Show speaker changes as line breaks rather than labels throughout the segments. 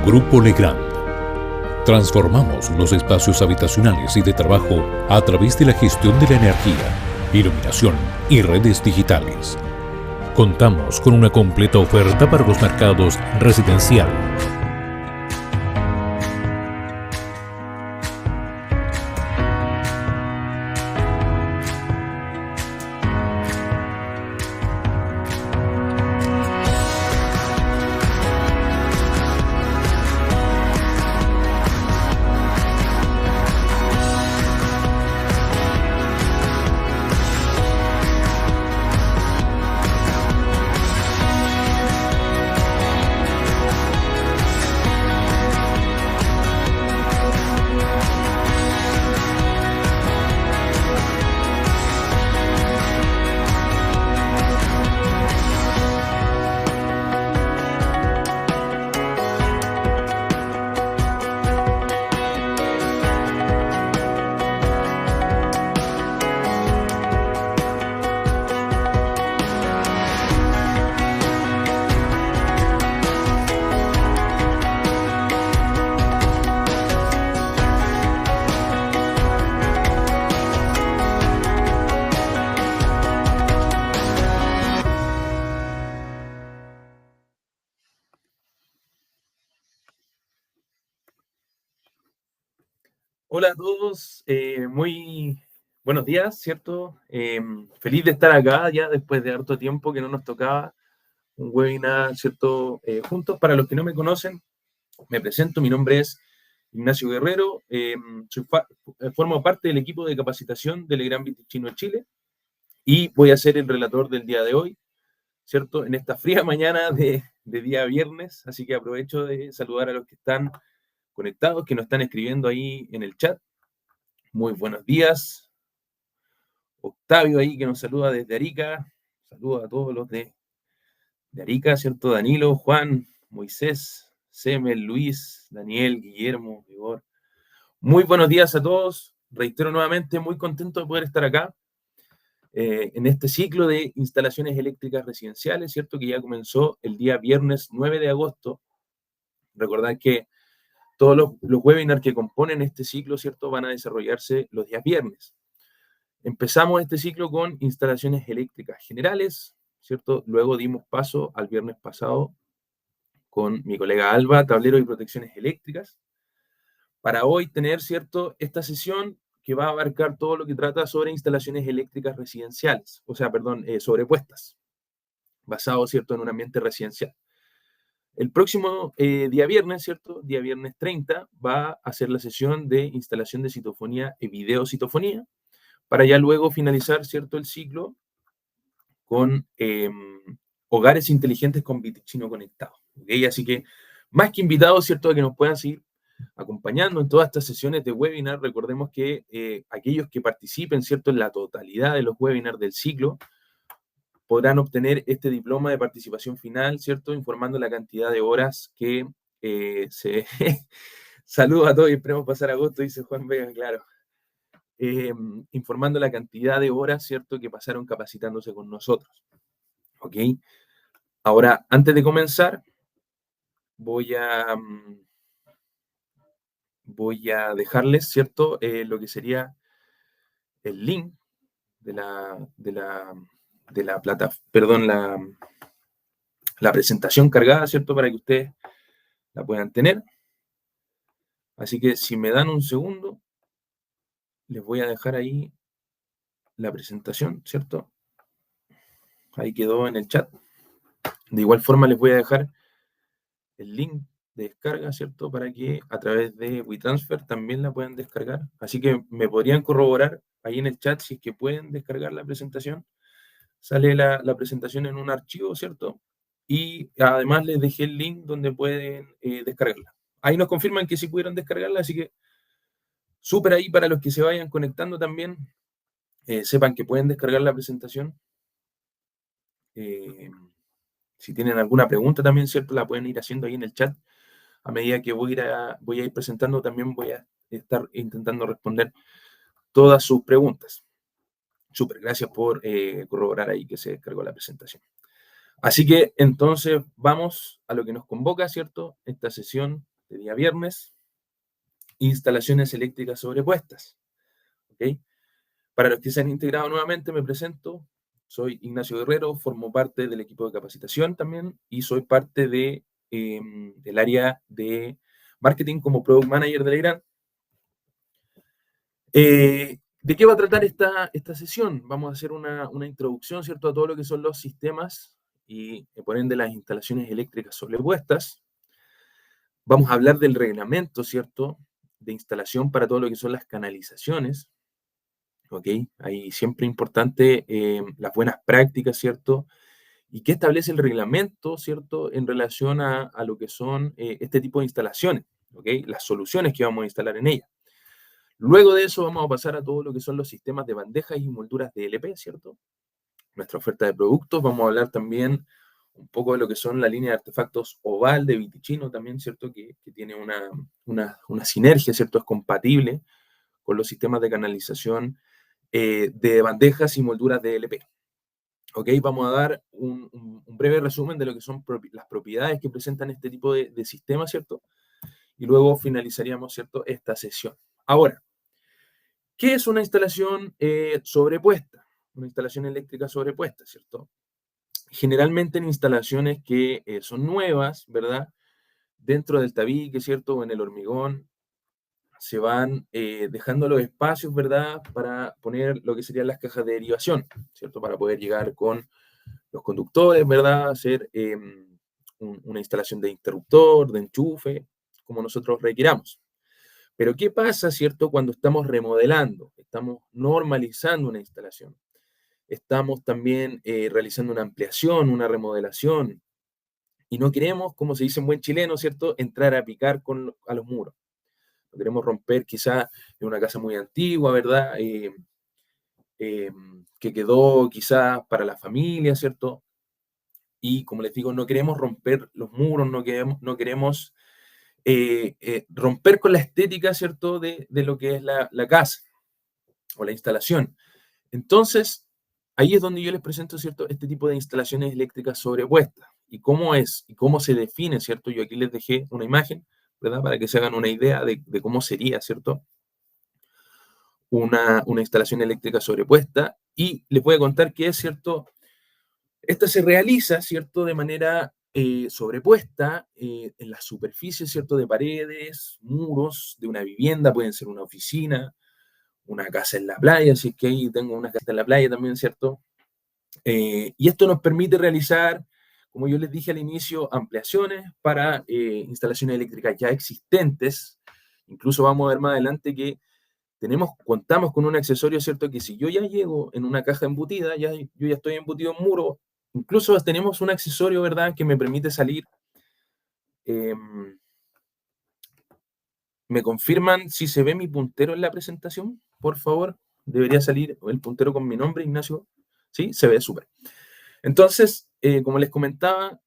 Grupo Legrand. Transformamos los espacios habitacionales y de trabajo a través de la gestión de la energía, iluminación y redes digitales. Contamos con una completa oferta para los mercados residencial,
Hola a todos, muy buenos días, ¿cierto? Feliz de estar acá ya después de harto tiempo que no nos tocaba un webinar, ¿cierto? Juntos. Para los que no me conocen, me presento, mi nombre es Ignacio Guerrero, formo parte del equipo de capacitación de Legrand Vitichino Chile y voy a ser el relator del día de hoy, ¿cierto? En esta fría mañana de día viernes, así que aprovecho de saludar a los que están conectados, que nos están escribiendo ahí en el chat. Muy buenos días. Octavio ahí que nos saluda desde Arica. Saludos a todos los de Arica, ¿cierto? Danilo, Juan, Moisés, Semel, Luis, Daniel, Guillermo, Igor. Muy buenos días a todos. Reitero nuevamente, muy contento de poder estar acá en este ciclo de instalaciones eléctricas residenciales, ¿cierto? Que ya comenzó el día viernes 9 de agosto. Recordad que todos los webinars que componen este ciclo, ¿cierto? Van a desarrollarse los días viernes. Empezamos este ciclo con instalaciones eléctricas generales, ¿cierto? Luego dimos paso al viernes pasado con mi colega Alba, tablero y protecciones eléctricas, para hoy tener, ¿cierto?, esta sesión que va a abarcar todo lo que trata sobre instalaciones eléctricas residenciales, sobrepuestas, basado, ¿cierto?, en un ambiente residencial. El próximo día viernes, ¿cierto?, día viernes 30, va a ser la sesión de instalación de citofonía y videocitofonía, para ya luego finalizar, ¿cierto?, el ciclo con hogares inteligentes con Vitichino conectado. ¿Okay? Así que, más que invitados, ¿cierto?, a que nos puedan seguir acompañando en todas estas sesiones de webinar. Recordemos que aquellos que participen, ¿cierto?, en la totalidad de los webinars del ciclo, podrán obtener este diploma de participación final, ¿cierto?, informando la cantidad de horas que se... Saludos a todos y esperemos pasar agosto, dice Juan Vega, claro. Informando la cantidad de horas, ¿cierto?, que pasaron capacitándose con nosotros. ¿Ok? Ahora, antes de comenzar, voy a dejarles, ¿cierto?, lo que sería el link de la presentación cargada, ¿cierto?, para que ustedes la puedan tener. Así que si me dan un segundo, les voy a dejar ahí la presentación, ¿cierto? Ahí quedó en el chat. De igual forma les voy a dejar el link de descarga, ¿cierto?, para que a través de WeTransfer también la puedan descargar. Así que me podrían corroborar ahí en el chat si es que pueden descargar la presentación. Sale la presentación en un archivo, ¿cierto? Y además les dejé el link donde pueden descargarla. Ahí nos confirman que sí pudieron descargarla, así que súper ahí para los que se vayan conectando también. Sepan que pueden descargar la presentación. Si tienen alguna pregunta también, ¿cierto?, la pueden ir haciendo ahí en el chat. A medida que voy a ir presentando, también voy a estar intentando responder todas sus preguntas. Súper, gracias por corroborar ahí que se descargó la presentación. Así que entonces vamos a lo que nos convoca, ¿cierto? Esta sesión de día viernes, instalaciones eléctricas sobrepuestas. ¿Okay? Para los que se han integrado nuevamente, me presento. Soy Ignacio Guerrero, formo parte del equipo de capacitación también y soy parte del área de marketing como Product Manager de Legrand. ¿De qué va a tratar esta sesión? Vamos a hacer una introducción, ¿cierto?, a todo lo que son los sistemas y, por ende, las instalaciones eléctricas sobrepuestas. Vamos a hablar del reglamento, ¿cierto?, de instalación para todo lo que son las canalizaciones. ¿Ok? Ahí siempre importante las buenas prácticas, ¿cierto? Y qué establece el reglamento, ¿cierto? En relación a lo que son este tipo de instalaciones, ¿ok? Las soluciones que vamos a instalar en ellas. Luego de eso vamos a pasar a todo lo que son los sistemas de bandejas y molduras de LP, ¿cierto? Nuestra oferta de productos. Vamos a hablar también un poco de lo que son la línea de artefactos Oval de Vitichino también, ¿cierto? Que tiene una sinergia, ¿cierto? Es compatible con los sistemas de canalización de bandejas y molduras de LP. ¿Ok? Vamos a dar un breve resumen de lo que son las propiedades que presentan este tipo de sistemas, ¿cierto? Y luego finalizaríamos, ¿cierto?, esta sesión. Ahora, ¿qué es una instalación sobrepuesta? Una instalación eléctrica sobrepuesta, ¿cierto? Generalmente en instalaciones que son nuevas, ¿verdad? Dentro del tabique, ¿cierto? O en el hormigón, se van dejando los espacios, ¿verdad?, para poner lo que serían las cajas de derivación, ¿cierto?, para poder llegar con los conductores, ¿verdad?, hacer una instalación de interruptor, de enchufe, como nosotros requiramos. Pero ¿qué pasa, ¿cierto?, cuando estamos remodelando, estamos normalizando una instalación, estamos también realizando una ampliación, una remodelación, y no queremos, como se dice en buen chileno, ¿cierto?, entrar a picar a los muros. Lo queremos romper quizá en una casa muy antigua, ¿verdad? Que quedó quizá para la familia, ¿cierto? Y como les digo, no queremos romper los muros, no queremos romper con la estética, ¿cierto?, de lo que es la casa o la instalación. Entonces, ahí es donde yo les presento, ¿cierto?, este tipo de instalaciones eléctricas sobrepuestas. ¿Y cómo es? ¿Y cómo se define, ¿cierto? Yo aquí les dejé una imagen, ¿verdad?, para que se hagan una idea de cómo sería, ¿cierto?, una instalación eléctrica sobrepuesta. Y les voy a contar que es, ¿cierto?, esta se realiza, ¿cierto?, de manera sobrepuesta en las superficies, ¿cierto?, de paredes, muros de una vivienda, pueden ser una oficina, una casa en la playa, si es que ahí tengo una casa en la playa también, ¿cierto? Y esto nos permite realizar, como yo les dije al inicio, ampliaciones para instalaciones eléctricas ya existentes. Incluso vamos a ver más adelante que contamos con un accesorio, ¿cierto? Que si yo ya llego en una caja embutida, yo ya estoy embutido en muro, incluso tenemos un accesorio, ¿verdad?, que me permite salir. ¿Me confirman si se ve mi puntero en la presentación? Por favor, debería salir el puntero con mi nombre, Ignacio. Sí, se ve súper. Entonces, como les comentaba,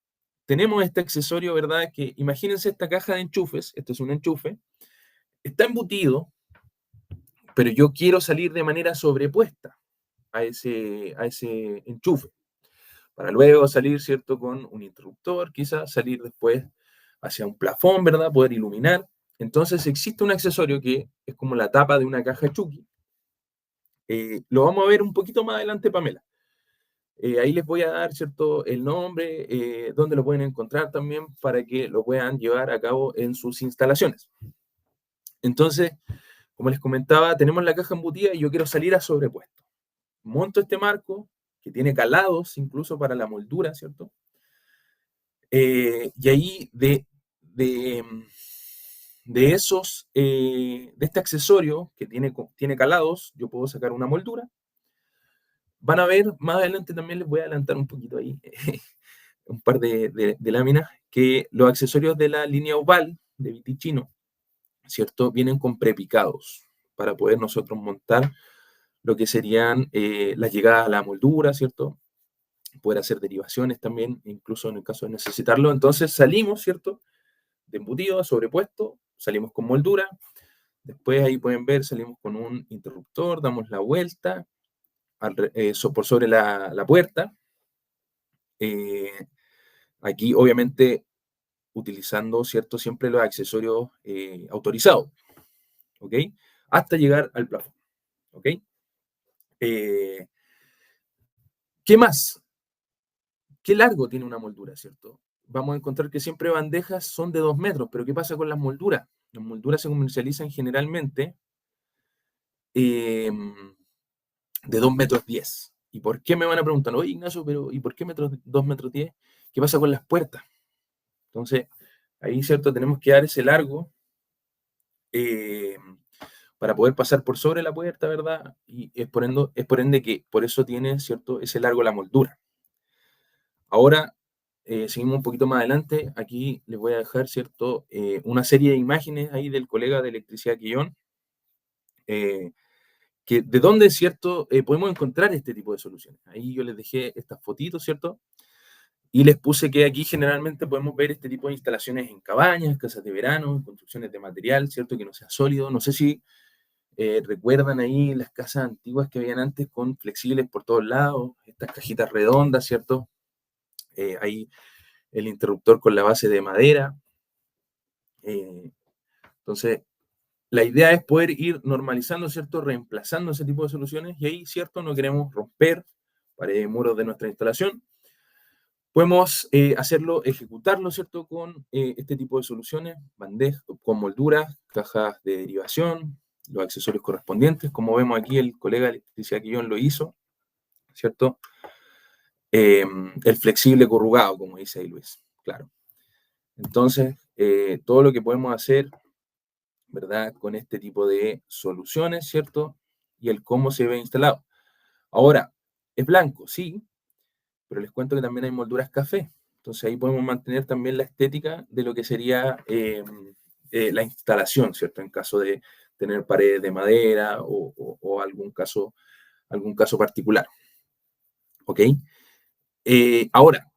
tenemos este accesorio, ¿verdad? Que imagínense esta caja de enchufes, este es un enchufe, está embutido, pero yo quiero salir de manera sobrepuesta a ese enchufe, para luego salir, ¿cierto?, con un interruptor, quizás salir después hacia un plafón, ¿verdad?, poder iluminar. Entonces existe un accesorio que es como la tapa de una caja Chucky. Lo vamos a ver un poquito más adelante, Pamela. Ahí les voy a dar, ¿cierto?, el nombre, dónde lo pueden encontrar también para que lo puedan llevar a cabo en sus instalaciones. Entonces, como les comentaba, tenemos la caja embutida y yo quiero salir a sobrepuesto. Monto este marco, que tiene calados incluso para la moldura, ¿cierto? Y ahí de este accesorio que tiene calados, yo puedo sacar una moldura. Van a ver, más adelante también les voy a adelantar un poquito ahí, un par de láminas, que los accesorios de la línea Oval de Vitichino, ¿cierto?, vienen con prepicados para poder nosotros montar lo que serían las llegadas a la moldura, ¿cierto? Poder hacer derivaciones también, incluso en el caso de necesitarlo. Entonces salimos, ¿cierto?, de embutido a sobrepuesto, salimos con moldura, después ahí pueden ver, salimos con un interruptor, damos la vuelta por sobre la puerta. Aquí obviamente utilizando, ¿cierto?, siempre los accesorios autorizados, ¿ok? Hasta llegar al plafón, ¿ok? ¿Qué más? ¿Qué largo tiene una moldura, cierto? Vamos a encontrar que siempre bandejas son de 2 metros, pero ¿qué pasa con las molduras? Las molduras se comercializan generalmente de 2 metros 10. ¿Y por qué me van a preguntar? Oye, Ignacio, pero ¿y por qué 2 metros 10? ¿Qué pasa con las puertas? Entonces, ahí, ¿cierto? Tenemos que dar ese largo para poder pasar por sobre la puerta, ¿verdad? Y es por ende que por eso tiene, ¿cierto?, ese largo la moldura. Ahora, seguimos un poquito más adelante. Aquí les voy a dejar, ¿cierto?, una serie de imágenes ahí del colega de Electricidad Quillón, que de dónde, ¿cierto?, podemos encontrar este tipo de soluciones. Ahí yo les dejé estas fotitos, ¿cierto? Y les puse que aquí generalmente podemos ver este tipo de instalaciones en cabañas, casas de verano, construcciones de material, ¿cierto?, que no sea sólido. No sé si recuerdan ahí las casas antiguas que habían antes con flexibles por todos lados, estas cajitas redondas, ¿cierto? Ahí el interruptor con la base de madera. Entonces, la idea es poder ir normalizando, ¿cierto? Reemplazando ese tipo de soluciones y ahí, ¿cierto? No queremos romper paredes y muros de nuestra instalación. Podemos hacerlo, ejecutarlo, ¿cierto? Con este tipo de soluciones, bandejas con molduras, cajas de derivación, los accesorios correspondientes. Como vemos aquí, el colega de Electricidad Quillón lo hizo, ¿cierto? El flexible corrugado, como dice ahí Luis, claro. Entonces, todo lo que podemos hacer, ¿verdad?, con este tipo de soluciones, ¿cierto? Y el cómo se ve instalado. Ahora, ¿es blanco? Sí, pero les cuento que también hay molduras café. Entonces ahí podemos mantener también la estética de lo que sería la instalación, ¿cierto? En caso de tener paredes de madera o algún caso particular. ¿Ok? Ahora,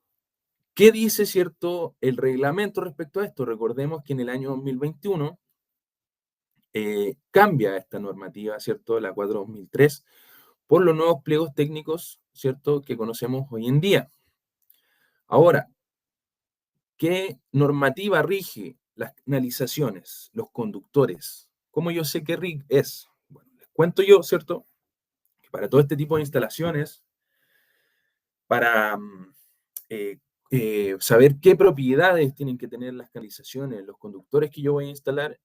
¿qué dice, cierto, el reglamento respecto a esto? Recordemos que en el año 2021 cambia esta normativa, ¿cierto? La 4/2003, por los nuevos pliegos técnicos, ¿cierto?, que conocemos hoy en día. Ahora, ¿qué normativa rige las canalizaciones, los conductores? ¿Cómo yo sé qué RIC es? Bueno, les cuento yo, ¿cierto?, que para todo este tipo de instalaciones, para saber qué propiedades tienen que tener las canalizaciones, los conductores que yo voy a instalar,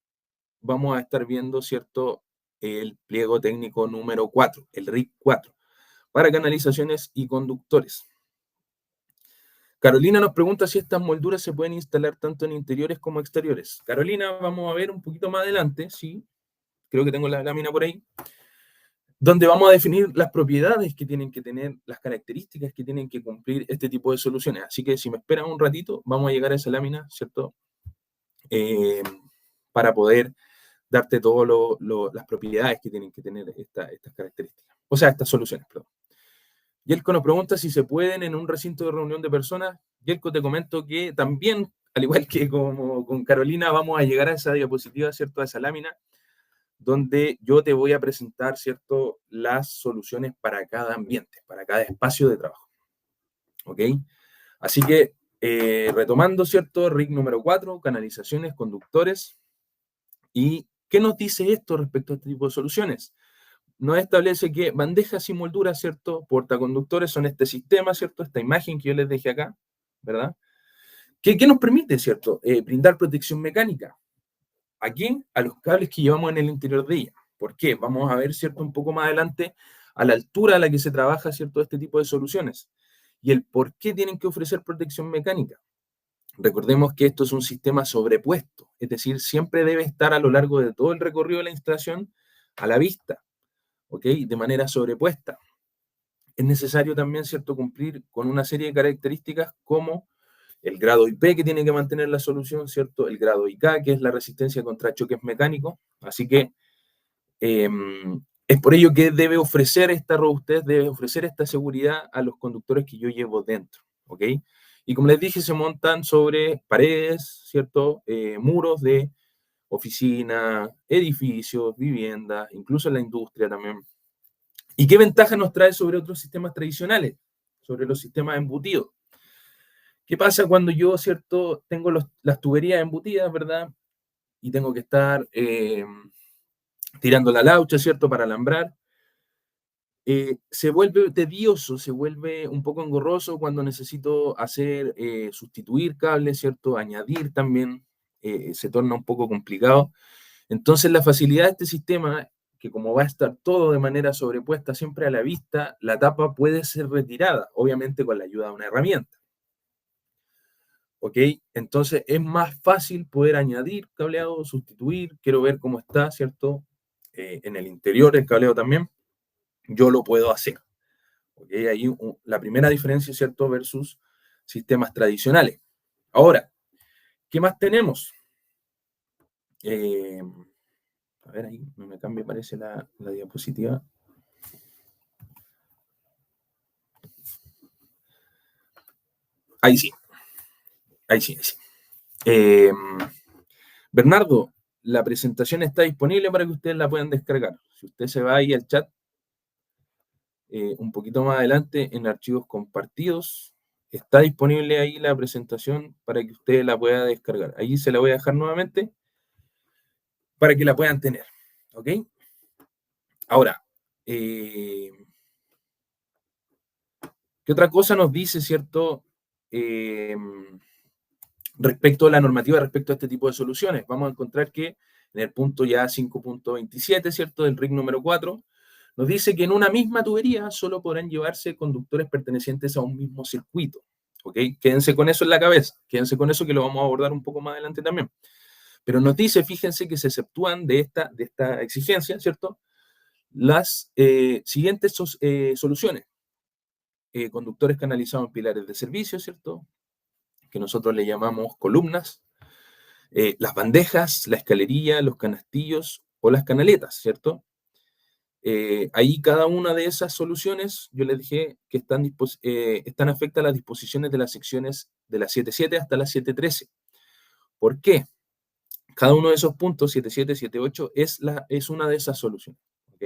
vamos a estar viendo, ¿cierto?, el pliego técnico número 4, el RIC 4, para canalizaciones y conductores. Carolina nos pregunta si estas molduras se pueden instalar tanto en interiores como exteriores. Carolina, vamos a ver un poquito más adelante, sí, creo que tengo la lámina por ahí, donde vamos a definir las propiedades que tienen que tener, las características que tienen que cumplir este tipo de soluciones. Así que si me esperan un ratito, vamos a llegar a esa lámina, ¿cierto? Para poder darte todas las propiedades que tienen que tener estas características. O sea, estas soluciones, perdón. Yelko nos pregunta si se pueden en un recinto de reunión de personas. Yelko, te comento que también, al igual que como con Carolina, vamos a llegar a esa diapositiva, ¿cierto?, a esa lámina, donde yo te voy a presentar, ¿cierto?, las soluciones para cada ambiente, para cada espacio de trabajo. ¿Ok? Así que, retomando, ¿cierto?, RIC número 4, canalizaciones, conductores. ¿Y qué nos dice esto respecto a este tipo de soluciones? Nos establece que bandejas y molduras, ¿cierto?, portaconductores son este sistema, ¿cierto?, esta imagen que yo les dejé acá, ¿verdad? ¿Qué nos permite, ¿cierto?, brindar protección mecánica. Aquí, a los cables que llevamos en el interior de ella. ¿Por qué? Vamos a ver, ¿cierto?, un poco más adelante, a la altura a la que se trabaja, ¿cierto?, este tipo de soluciones. Y el por qué tienen que ofrecer protección mecánica. Recordemos que esto es un sistema sobrepuesto, es decir, siempre debe estar a lo largo de todo el recorrido de la instalación a la vista. ¿Ok? De manera sobrepuesta. Es necesario también, ¿cierto?, cumplir con una serie de características como el grado IP que tiene que mantener la solución, ¿cierto? El grado IK, que es la resistencia contra choques mecánicos. Así que es por ello que debe ofrecer esta robustez, debe ofrecer esta seguridad a los conductores que yo llevo dentro. ¿Ok? Y como les dije, se montan sobre paredes, ¿cierto? Muros de oficina, edificios, viviendas, incluso en la industria también. ¿Y qué ventaja nos trae sobre otros sistemas tradicionales? Sobre los sistemas embutidos. ¿Qué pasa cuando yo, ¿cierto? Tengo las tuberías embutidas, ¿verdad? Y tengo que estar tirando la laucha, ¿cierto? Para alambrar. Se vuelve tedioso, se vuelve un poco engorroso cuando necesito hacer, sustituir cables, ¿cierto? Añadir también, se torna un poco complicado. Entonces, la facilidad de este sistema, que como va a estar todo de manera sobrepuesta siempre a la vista, la tapa puede ser retirada, obviamente con la ayuda de una herramienta. ¿Ok? Entonces, es más fácil poder añadir cableado, sustituir, quiero ver cómo está, ¿cierto? En el interior el cableado también, yo lo puedo hacer. ¿Ok? Ahí la primera diferencia, ¿cierto? Versus sistemas tradicionales. Ahora, ¿qué más tenemos? A ver, ahí no me cambie, parece la diapositiva. Ahí sí, ahí sí, ahí sí. Bernardo, la presentación está disponible para que ustedes la puedan descargar. Si usted se va ahí al chat, un poquito más adelante en archivos compartidos, está disponible ahí la presentación para que ustedes la puedan descargar. Ahí se la voy a dejar nuevamente para que la puedan tener. ¿Ok? Ahora, ¿qué otra cosa nos dice, cierto? Respecto a la normativa, respecto a este tipo de soluciones, vamos a encontrar que en el punto ya 5.27, ¿cierto? Del RIC número 4, nos dice que en una misma tubería solo podrán llevarse conductores pertenecientes a un mismo circuito. ¿Ok? Quédense con eso en la cabeza, quédense con eso que lo vamos a abordar un poco más adelante también. Pero nos dice, fíjense que se exceptúan de esta exigencia, ¿cierto? Las siguientes soluciones. Conductores canalizados en pilares de servicio, ¿cierto? Que nosotros le llamamos columnas, las bandejas, la escalería, los canastillos o las canaletas, ¿cierto? Ahí cada una de esas soluciones, yo les dije que están afectas a las disposiciones de las secciones de la 7.7 hasta la 7.13. ¿Por qué? Cada uno de esos puntos, 7.7, 7.8, es una de esas soluciones. ¿Ok?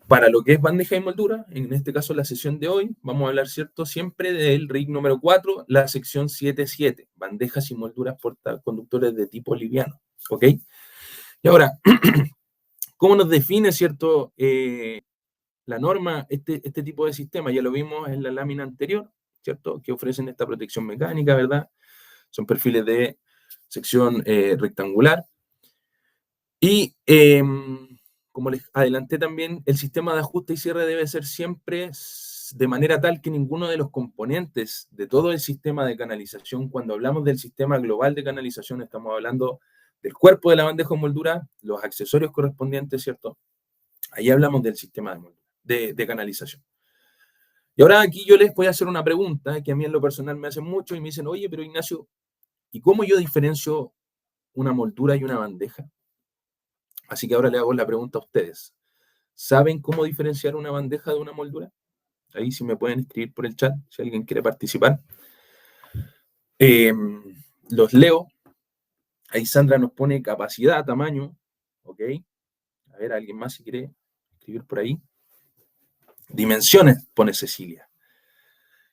Para lo que es bandeja y moldura, en este caso la sesión de hoy, vamos a hablar, ¿cierto? Siempre del RIC número 4, la sección 7.7, bandejas y molduras portaconductores de tipo liviano. ¿Ok? Y ahora, ¿cómo nos define, ¿cierto? La norma, este tipo de sistema, ya lo vimos en la lámina anterior, ¿cierto? Que ofrecen esta protección mecánica, ¿verdad? Son perfiles de sección rectangular. Y como les adelanté también, el sistema de ajuste y cierre debe ser siempre de manera tal que ninguno de los componentes de todo el sistema de canalización, cuando hablamos del sistema global de canalización, estamos hablando del cuerpo de la bandeja de moldura, los accesorios correspondientes, ¿cierto? Ahí hablamos del sistema de canalización. Y ahora aquí yo les voy a hacer una pregunta que a mí en lo personal me hacen mucho y me dicen, oye, pero Ignacio, ¿y cómo yo diferencio una moldura y una bandeja? Así que ahora le hago la pregunta a ustedes. ¿Saben cómo diferenciar una bandeja de una moldura? Ahí sí me pueden escribir por el chat si alguien quiere participar. Los leo. Ahí Sandra nos pone capacidad, tamaño. ¿Ok? A ver, alguien más si quiere escribir por ahí. Dimensiones, pone Cecilia.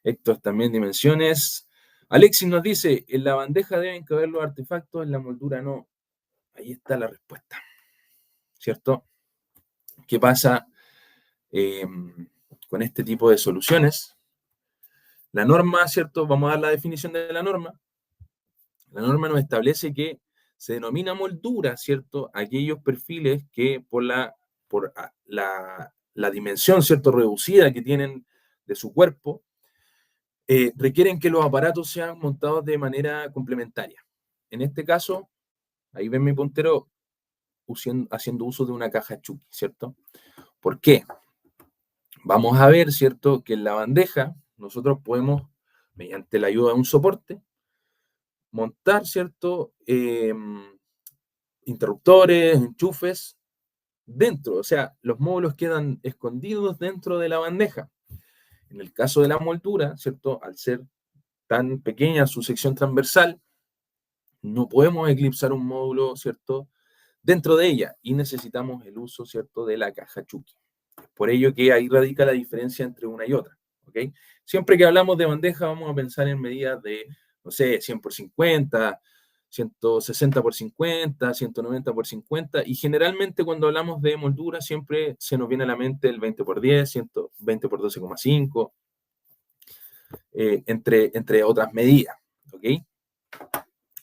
Héctor también dimensiones. Alexis nos dice, en la bandeja deben caber los artefactos, en la moldura no. Ahí está la respuesta. ¿Cierto? ¿Qué pasa con este tipo de soluciones? La norma, ¿cierto? Vamos a dar la definición de la norma. La norma nos establece que se denomina moldura, ¿cierto? Aquellos perfiles que por la dimensión, ¿cierto? Reducida que tienen de su cuerpo, requieren que los aparatos sean montados de manera complementaria. En este caso, ahí ven mi puntero haciendo uso de una caja Chucky, ¿cierto? ¿Por qué? Vamos a ver, ¿cierto? Que en la bandeja nosotros podemos, mediante la ayuda de un soporte, montar, ¿cierto? Interruptores, enchufes dentro, o sea, los módulos quedan escondidos dentro de la bandeja. En el caso de la moldura, ¿cierto? Al ser tan pequeña su sección transversal, no podemos eclipsar un módulo, ¿cierto? Dentro de ella y necesitamos el uso, ¿cierto? De la caja Chucky. Por ello que ahí radica la diferencia entre una y otra. ¿Ok? ¿ok? Siempre que hablamos de bandeja vamos a pensar en medidas de, no sé, 100 por 50, 160 por 50, 190 por 50, y generalmente cuando hablamos de moldura siempre se nos viene a la mente el 20 por 10, 120 por 12,5, entre otras medidas, ¿ok?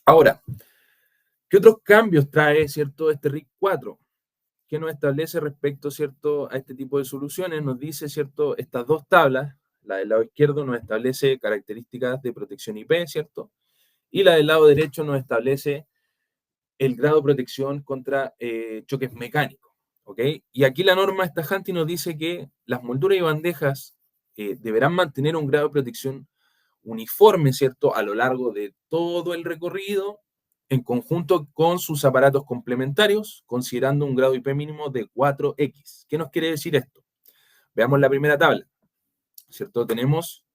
Ahora, ¿qué otros cambios trae, cierto, este RIC 4? ¿Qué nos establece respecto, cierto, a este tipo de soluciones? Nos dice, cierto, estas dos tablas, la del lado izquierdo nos establece características de protección IP, ¿cierto? Y la del lado derecho nos establece el grado de protección contra choques mecánicos, ¿ok? Y aquí la norma es tajante y nos dice que las molduras y bandejas deberán mantener un grado de protección uniforme, ¿cierto?, a lo largo de todo el recorrido, en conjunto con sus aparatos complementarios, considerando un grado IP mínimo de 4X. ¿Qué nos quiere decir esto? Veamos la primera tabla, ¿cierto? Tenemos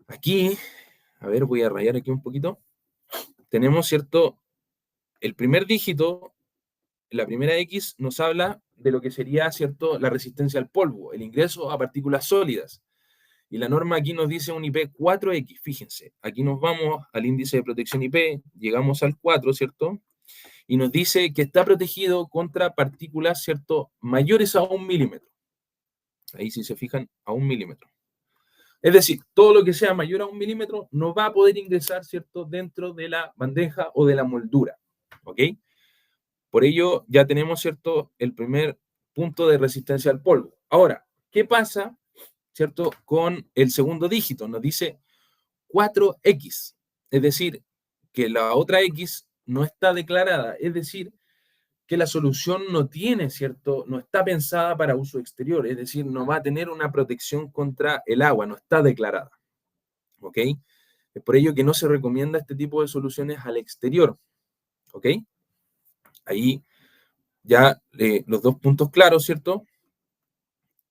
aquí, a ver, voy a rayar aquí un poquito. Tenemos, ¿cierto? El primer dígito, la primera X, nos habla de lo que sería, ¿cierto?, la resistencia al polvo, el ingreso a partículas sólidas. Y la norma aquí nos dice un IP 4X, fíjense, aquí nos vamos al índice de protección IP, llegamos al 4, ¿cierto? Y nos dice que está protegido contra partículas, ¿cierto?, mayores a 1 milímetro. Ahí si se fijan, a 1 milímetro. Es decir, todo lo que sea mayor a 1 milímetro no va a poder ingresar, ¿cierto?, dentro de la bandeja o de la moldura, ¿ok? Por ello ya tenemos, ¿cierto?, el primer punto de resistencia al polvo. Ahora, ¿qué pasa, ¿cierto?, con el segundo dígito? Nos dice 4X, es decir, que la otra X no está declarada, es decir, que la solución no tiene, ¿cierto?, no está pensada para uso exterior, es decir, no va a tener una protección contra el agua, no está declarada, ¿ok? Es por ello que no se recomienda este tipo de soluciones al exterior, ¿ok? Ahí ya los dos puntos claros, ¿cierto?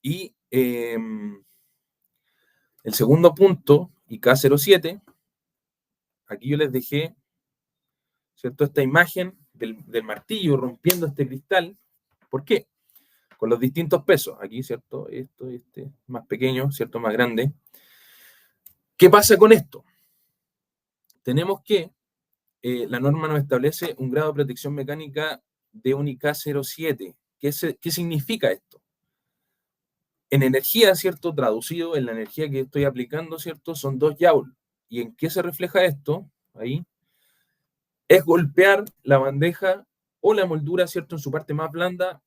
Y el segundo punto, IK07, aquí yo les dejé, ¿cierto?, esta imagen del martillo rompiendo este cristal. ¿Por qué? Con los distintos pesos. Aquí, ¿cierto? Esto, este más pequeño, ¿cierto? Más grande. ¿Qué pasa con esto? Tenemos que la norma nos establece un grado de protección mecánica de un IK07. ¿Qué significa esto? En energía, ¿cierto? Traducido en la energía que estoy aplicando, ¿cierto? Son 2 joules. ¿Y en qué se refleja esto? Ahí. Es golpear la bandeja o la moldura, ¿cierto?, en su parte más blanda,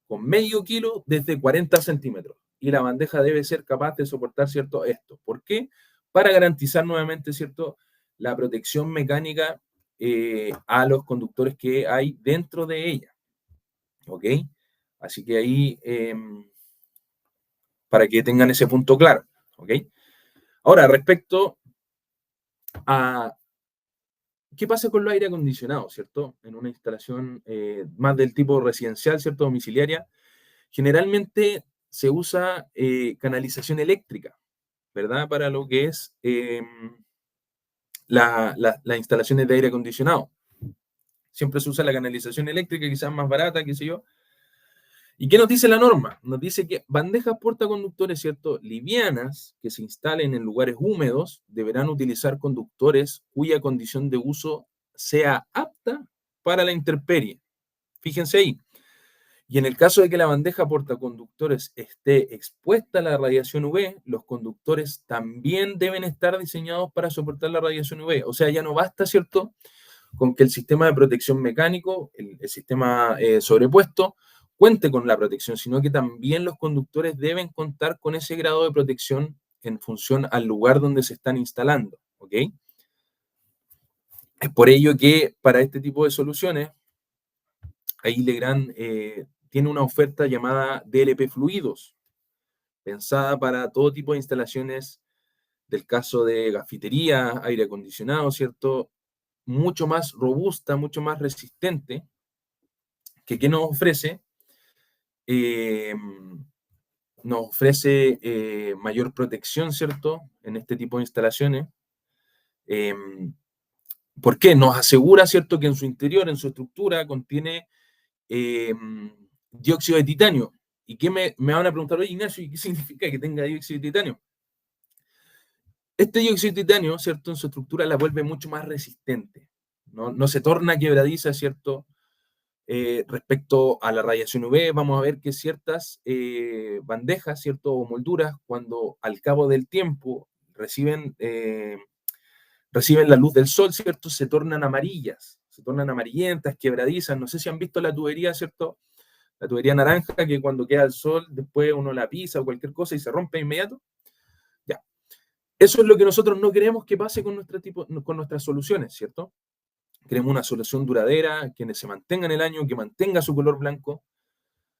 con medio kilo desde 40 centímetros. Y la bandeja debe ser capaz de soportar, ¿cierto?, esto. ¿Por qué? Para garantizar nuevamente, ¿cierto?, la protección mecánica a los conductores que hay dentro de ella. ¿Ok? Así que ahí, para que tengan ese punto claro. ¿Ok? Ahora, respecto a ¿qué pasa con los aire acondicionados, cierto? En una instalación más del tipo residencial, ¿cierto? Domiciliaria, generalmente se usa canalización eléctrica, ¿verdad? Para lo que es las instalaciones de aire acondicionado. Siempre se usa la canalización eléctrica, quizás más barata, qué sé yo. ¿Y qué nos dice la norma? Nos dice que bandejas portaconductores, ¿cierto?, livianas que se instalen en lugares húmedos deberán utilizar conductores cuya condición de uso sea apta para la intemperie. Fíjense ahí. Y en el caso de que la bandeja portaconductores esté expuesta a la radiación UV, los conductores también deben estar diseñados para soportar la radiación UV. O sea, ya no basta, ¿cierto?, con que el sistema de protección mecánico, el sistema sobrepuesto, cuente con la protección, sino que también los conductores deben contar con ese grado de protección en función al lugar donde se están instalando, ¿ok? Es por ello que para este tipo de soluciones, ahí Legrand tiene una oferta llamada DLP Fluidos, pensada para todo tipo de instalaciones, del caso de cafetería, aire acondicionado, ¿cierto?, mucho más robusta, mucho más resistente, que nos ofrece, nos ofrece mayor protección, ¿cierto?, en este tipo de instalaciones. ¿Por qué? Nos asegura, ¿cierto?, que en su interior, en su estructura, contiene dióxido de titanio. ¿Y qué me van a preguntar? Oye, Ignacio, ¿y qué significa que tenga dióxido de titanio? Este dióxido de titanio, ¿cierto? En su estructura la vuelve mucho más resistente. No se torna quebradiza, ¿cierto? Respecto a la radiación UV, vamos a ver que ciertas bandejas, ¿cierto? O molduras, cuando al cabo del tiempo reciben la luz del sol, ¿cierto? Se tornan amarillas, se tornan amarillentas, quebradizas. No sé si han visto la tubería, ¿cierto? La tubería naranja, que cuando queda el sol, después uno la pisa o cualquier cosa y se rompe de inmediato. Ya. Eso es lo que nosotros no queremos que pase con nuestras soluciones, ¿cierto? Queremos una solución duradera, que se mantenga en el año, que mantenga su color blanco.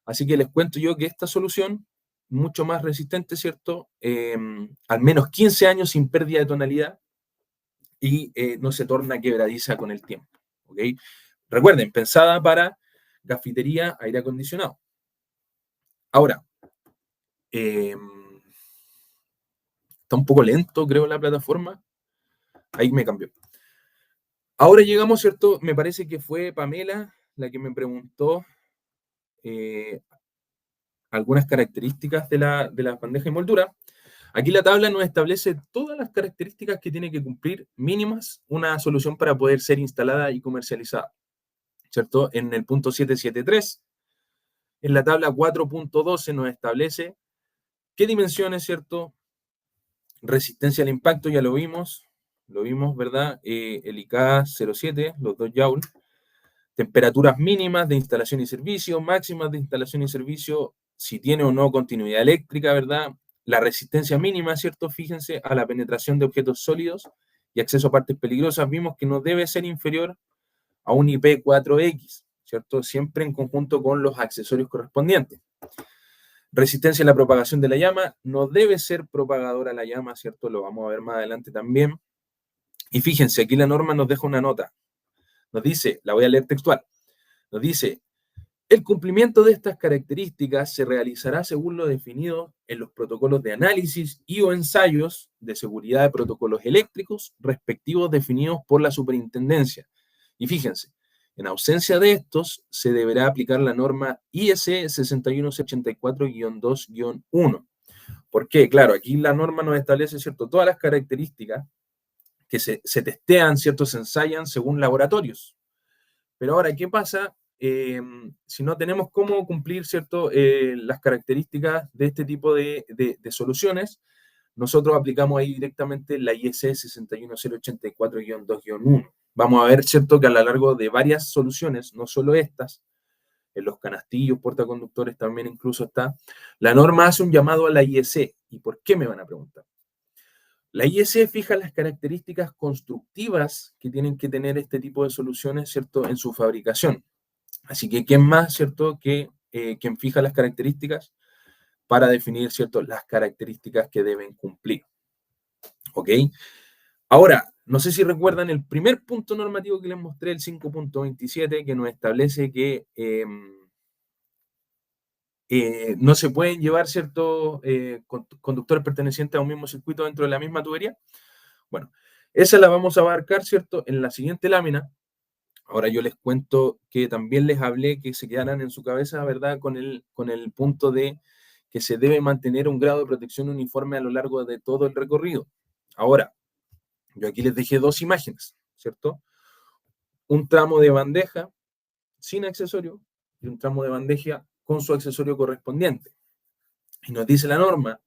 Así que les cuento yo que esta solución, mucho más resistente, ¿cierto? Al menos 15 años sin pérdida de tonalidad y no se torna quebradiza con el tiempo. ¿Ok? Recuerden, pensada para cafetería, aire acondicionado. Ahora, está un poco lento, creo, la plataforma. Ahí me cambió. Ahora llegamos, ¿cierto? Me parece que fue Pamela la que me preguntó algunas características de la bandeja de moldura. Aquí la tabla nos establece todas las características que tiene que cumplir mínimas una solución para poder ser instalada y comercializada, ¿cierto? En el punto 773, en la tabla 4.12 nos establece qué dimensiones, ¿cierto? Resistencia al impacto, ya lo vimos, ¿verdad? El IK 07, los 2 joules. Temperaturas mínimas de instalación y servicio, máximas de instalación y servicio, si tiene o no continuidad eléctrica, ¿verdad? La resistencia mínima, ¿cierto? Fíjense, a la penetración de objetos sólidos y acceso a partes peligrosas, vimos que no debe ser inferior a un IP4X, ¿cierto? Siempre en conjunto con los accesorios correspondientes. Resistencia a la propagación de la llama, no debe ser propagadora la llama, ¿cierto? Lo vamos a ver más adelante también. Y fíjense, aquí la norma nos deja una nota. Nos dice, la voy a leer textual, nos dice, el cumplimiento de estas características se realizará según lo definido en los protocolos de análisis y o ensayos de seguridad de protocolos eléctricos respectivos definidos por la superintendencia. Y fíjense, en ausencia de estos, se deberá aplicar la norma IEC 6184-2-1. ¿Por qué? Claro, aquí la norma nos establece, ¿cierto?, todas las características que se testean, ¿cierto?, se ensayan según laboratorios. Pero ahora, ¿qué pasa si no tenemos cómo cumplir, ¿cierto?, las características de este tipo de soluciones? Nosotros aplicamos ahí directamente la IEC 61084-2-1. Vamos a ver, ¿cierto?, que a lo largo de varias soluciones, no solo estas, en los canastillos, portaconductores también incluso está, la norma hace un llamado a la IEC. ¿Y por qué me van a preguntar? La IEC fija las características constructivas que tienen que tener este tipo de soluciones, ¿cierto?, en su fabricación. Así que, ¿quién más, ¿cierto?, que quien fija las características para definir, ¿cierto?, las características que deben cumplir. ¿Ok? Ahora, no sé si recuerdan el primer punto normativo que les mostré, el 5.27, que nos establece que no se pueden llevar ciertos conductores pertenecientes a un mismo circuito dentro de la misma tubería. Bueno, esa la vamos a abarcar, ¿cierto?, en la siguiente lámina. Ahora yo les cuento que también les hablé que se quedaran en su cabeza, ¿verdad?, con el punto de que se debe mantener un grado de protección uniforme a lo largo de todo el recorrido. Ahora, yo aquí les dejé dos imágenes, ¿cierto? Un tramo de bandeja sin accesorio y un tramo de bandeja con su accesorio correspondiente. Y nos dice la norma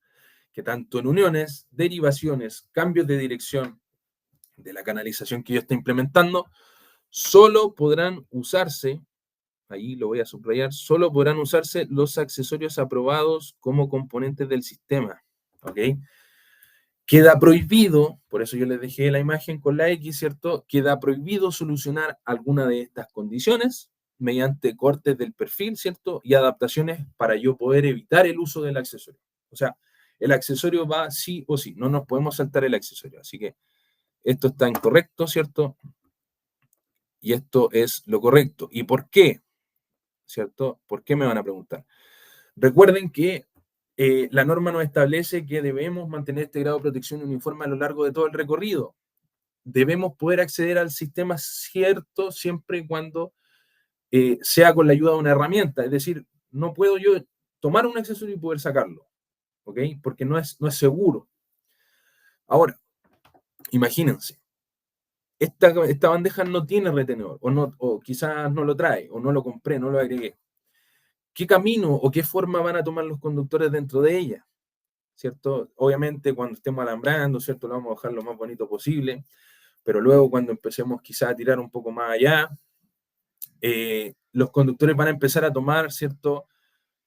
que tanto en uniones, derivaciones, cambios de dirección de la canalización que yo estoy implementando, solo podrán usarse, ahí lo voy a subrayar, solo podrán usarse los accesorios aprobados como componentes del sistema. ¿Ok? Queda prohibido, por eso yo les dejé la imagen con la X, ¿cierto? Queda prohibido solucionar alguna de estas condiciones mediante cortes del perfil, ¿cierto? Y adaptaciones para yo poder evitar el uso del accesorio. O sea, el accesorio va sí o sí, no nos podemos saltar el accesorio. Así que esto está incorrecto, ¿cierto? Y esto es lo correcto. ¿Y por qué? ¿Cierto? ¿Por qué me van a preguntar? Recuerden que la norma nos establece que debemos mantener este grado de protección uniforme a lo largo de todo el recorrido. Debemos poder acceder al sistema, cierto, siempre y cuando sea con la ayuda de una herramienta. Es decir, no puedo yo tomar un accesorio y poder sacarlo, ¿ok? Porque no es seguro. Ahora, imagínense, esta bandeja no tiene retenedor, o quizás no lo trae, o no lo compré, no lo agregué. ¿Qué camino o qué forma van a tomar los conductores dentro de ella? ¿Cierto? Obviamente cuando estemos alambrando, ¿cierto? Lo vamos a dejar lo más bonito posible, pero luego cuando empecemos quizás a tirar un poco más allá, los conductores van a empezar a tomar, ¿cierto?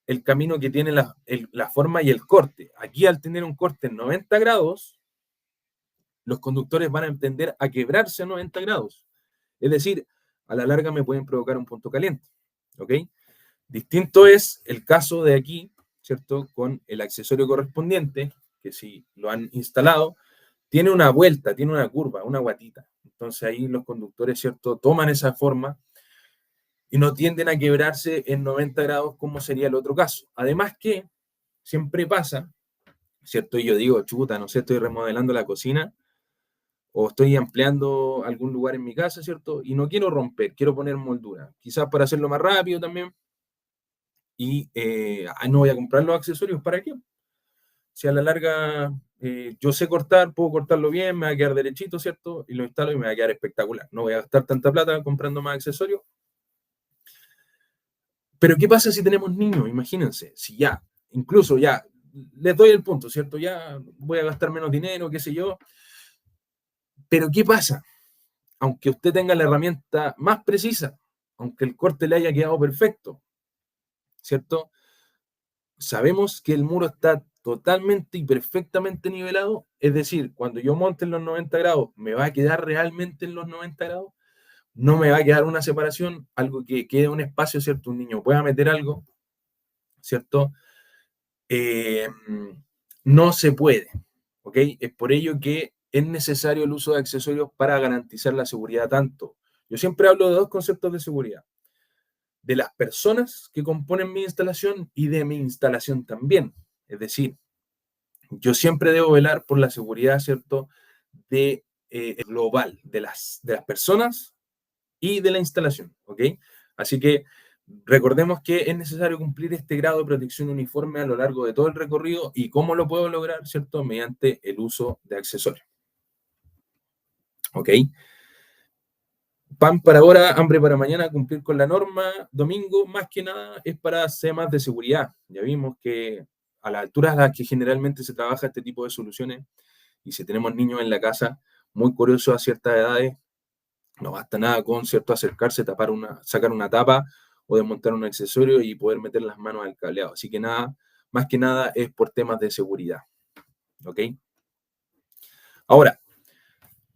El camino que tiene la forma y el corte. Aquí al tener un corte en 90 grados, los conductores van a tender a quebrarse a 90 grados. Es decir, a la larga me pueden provocar un punto caliente. ¿Ok? Distinto es el caso de aquí, ¿cierto? Con el accesorio correspondiente, que si lo han instalado, tiene una vuelta, tiene una curva, una guatita. Entonces ahí los conductores, ¿cierto? Toman esa forma y no tienden a quebrarse en 90 grados como sería el otro caso. Además que siempre pasa, ¿cierto? Y yo digo, chuta, no sé, estoy remodelando la cocina o estoy ampliando algún lugar en mi casa, ¿cierto? Y no quiero romper, quiero poner moldura. Quizás para hacerlo más rápido también. Y no voy a comprar los accesorios, ¿para qué? Si a la larga yo sé cortar, puedo cortarlo bien, me va a quedar derechito, ¿cierto? Y lo instalo y me va a quedar espectacular. No voy a gastar tanta plata comprando más accesorios. Pero ¿qué pasa si tenemos niños? Imagínense, si ya, incluso ya, les doy el punto, ¿cierto? Ya voy a gastar menos dinero, qué sé yo. Pero ¿qué pasa? Aunque usted tenga la herramienta más precisa, aunque el corte le haya quedado perfecto, ¿cierto? Sabemos que el muro está totalmente y perfectamente nivelado, es decir, cuando yo monte en los 90 grados, ¿me va a quedar realmente en los 90 grados? No me va a quedar una separación, algo que quede un espacio, ¿cierto? Un niño pueda meter algo, ¿cierto? Eh, no se puede, ¿ok? Es por ello que es necesario el uso de accesorios para garantizar la seguridad tanto. Yo siempre hablo de dos conceptos de seguridad, de las personas que componen mi instalación y de mi instalación también. Es decir, yo siempre debo velar por la seguridad, ¿cierto?, de, global de las personas y de la instalación, ¿ok? Así que recordemos que es necesario cumplir este grado de protección uniforme a lo largo de todo el recorrido y cómo lo puedo lograr, ¿cierto?, mediante el uso de accesorios, ¿ok? Pan para ahora, hambre para mañana, cumplir con la norma. Domingo, más que nada, es para temas de seguridad. Ya vimos que a las alturas a las que generalmente se trabaja este tipo de soluciones, y si tenemos niños en la casa muy curiosos a ciertas edades, no basta nada con, ¿cierto?, acercarse, sacar una tapa o desmontar un accesorio y poder meter las manos al cableado. Así que nada, más que nada es por temas de seguridad. ¿Ok? Ahora,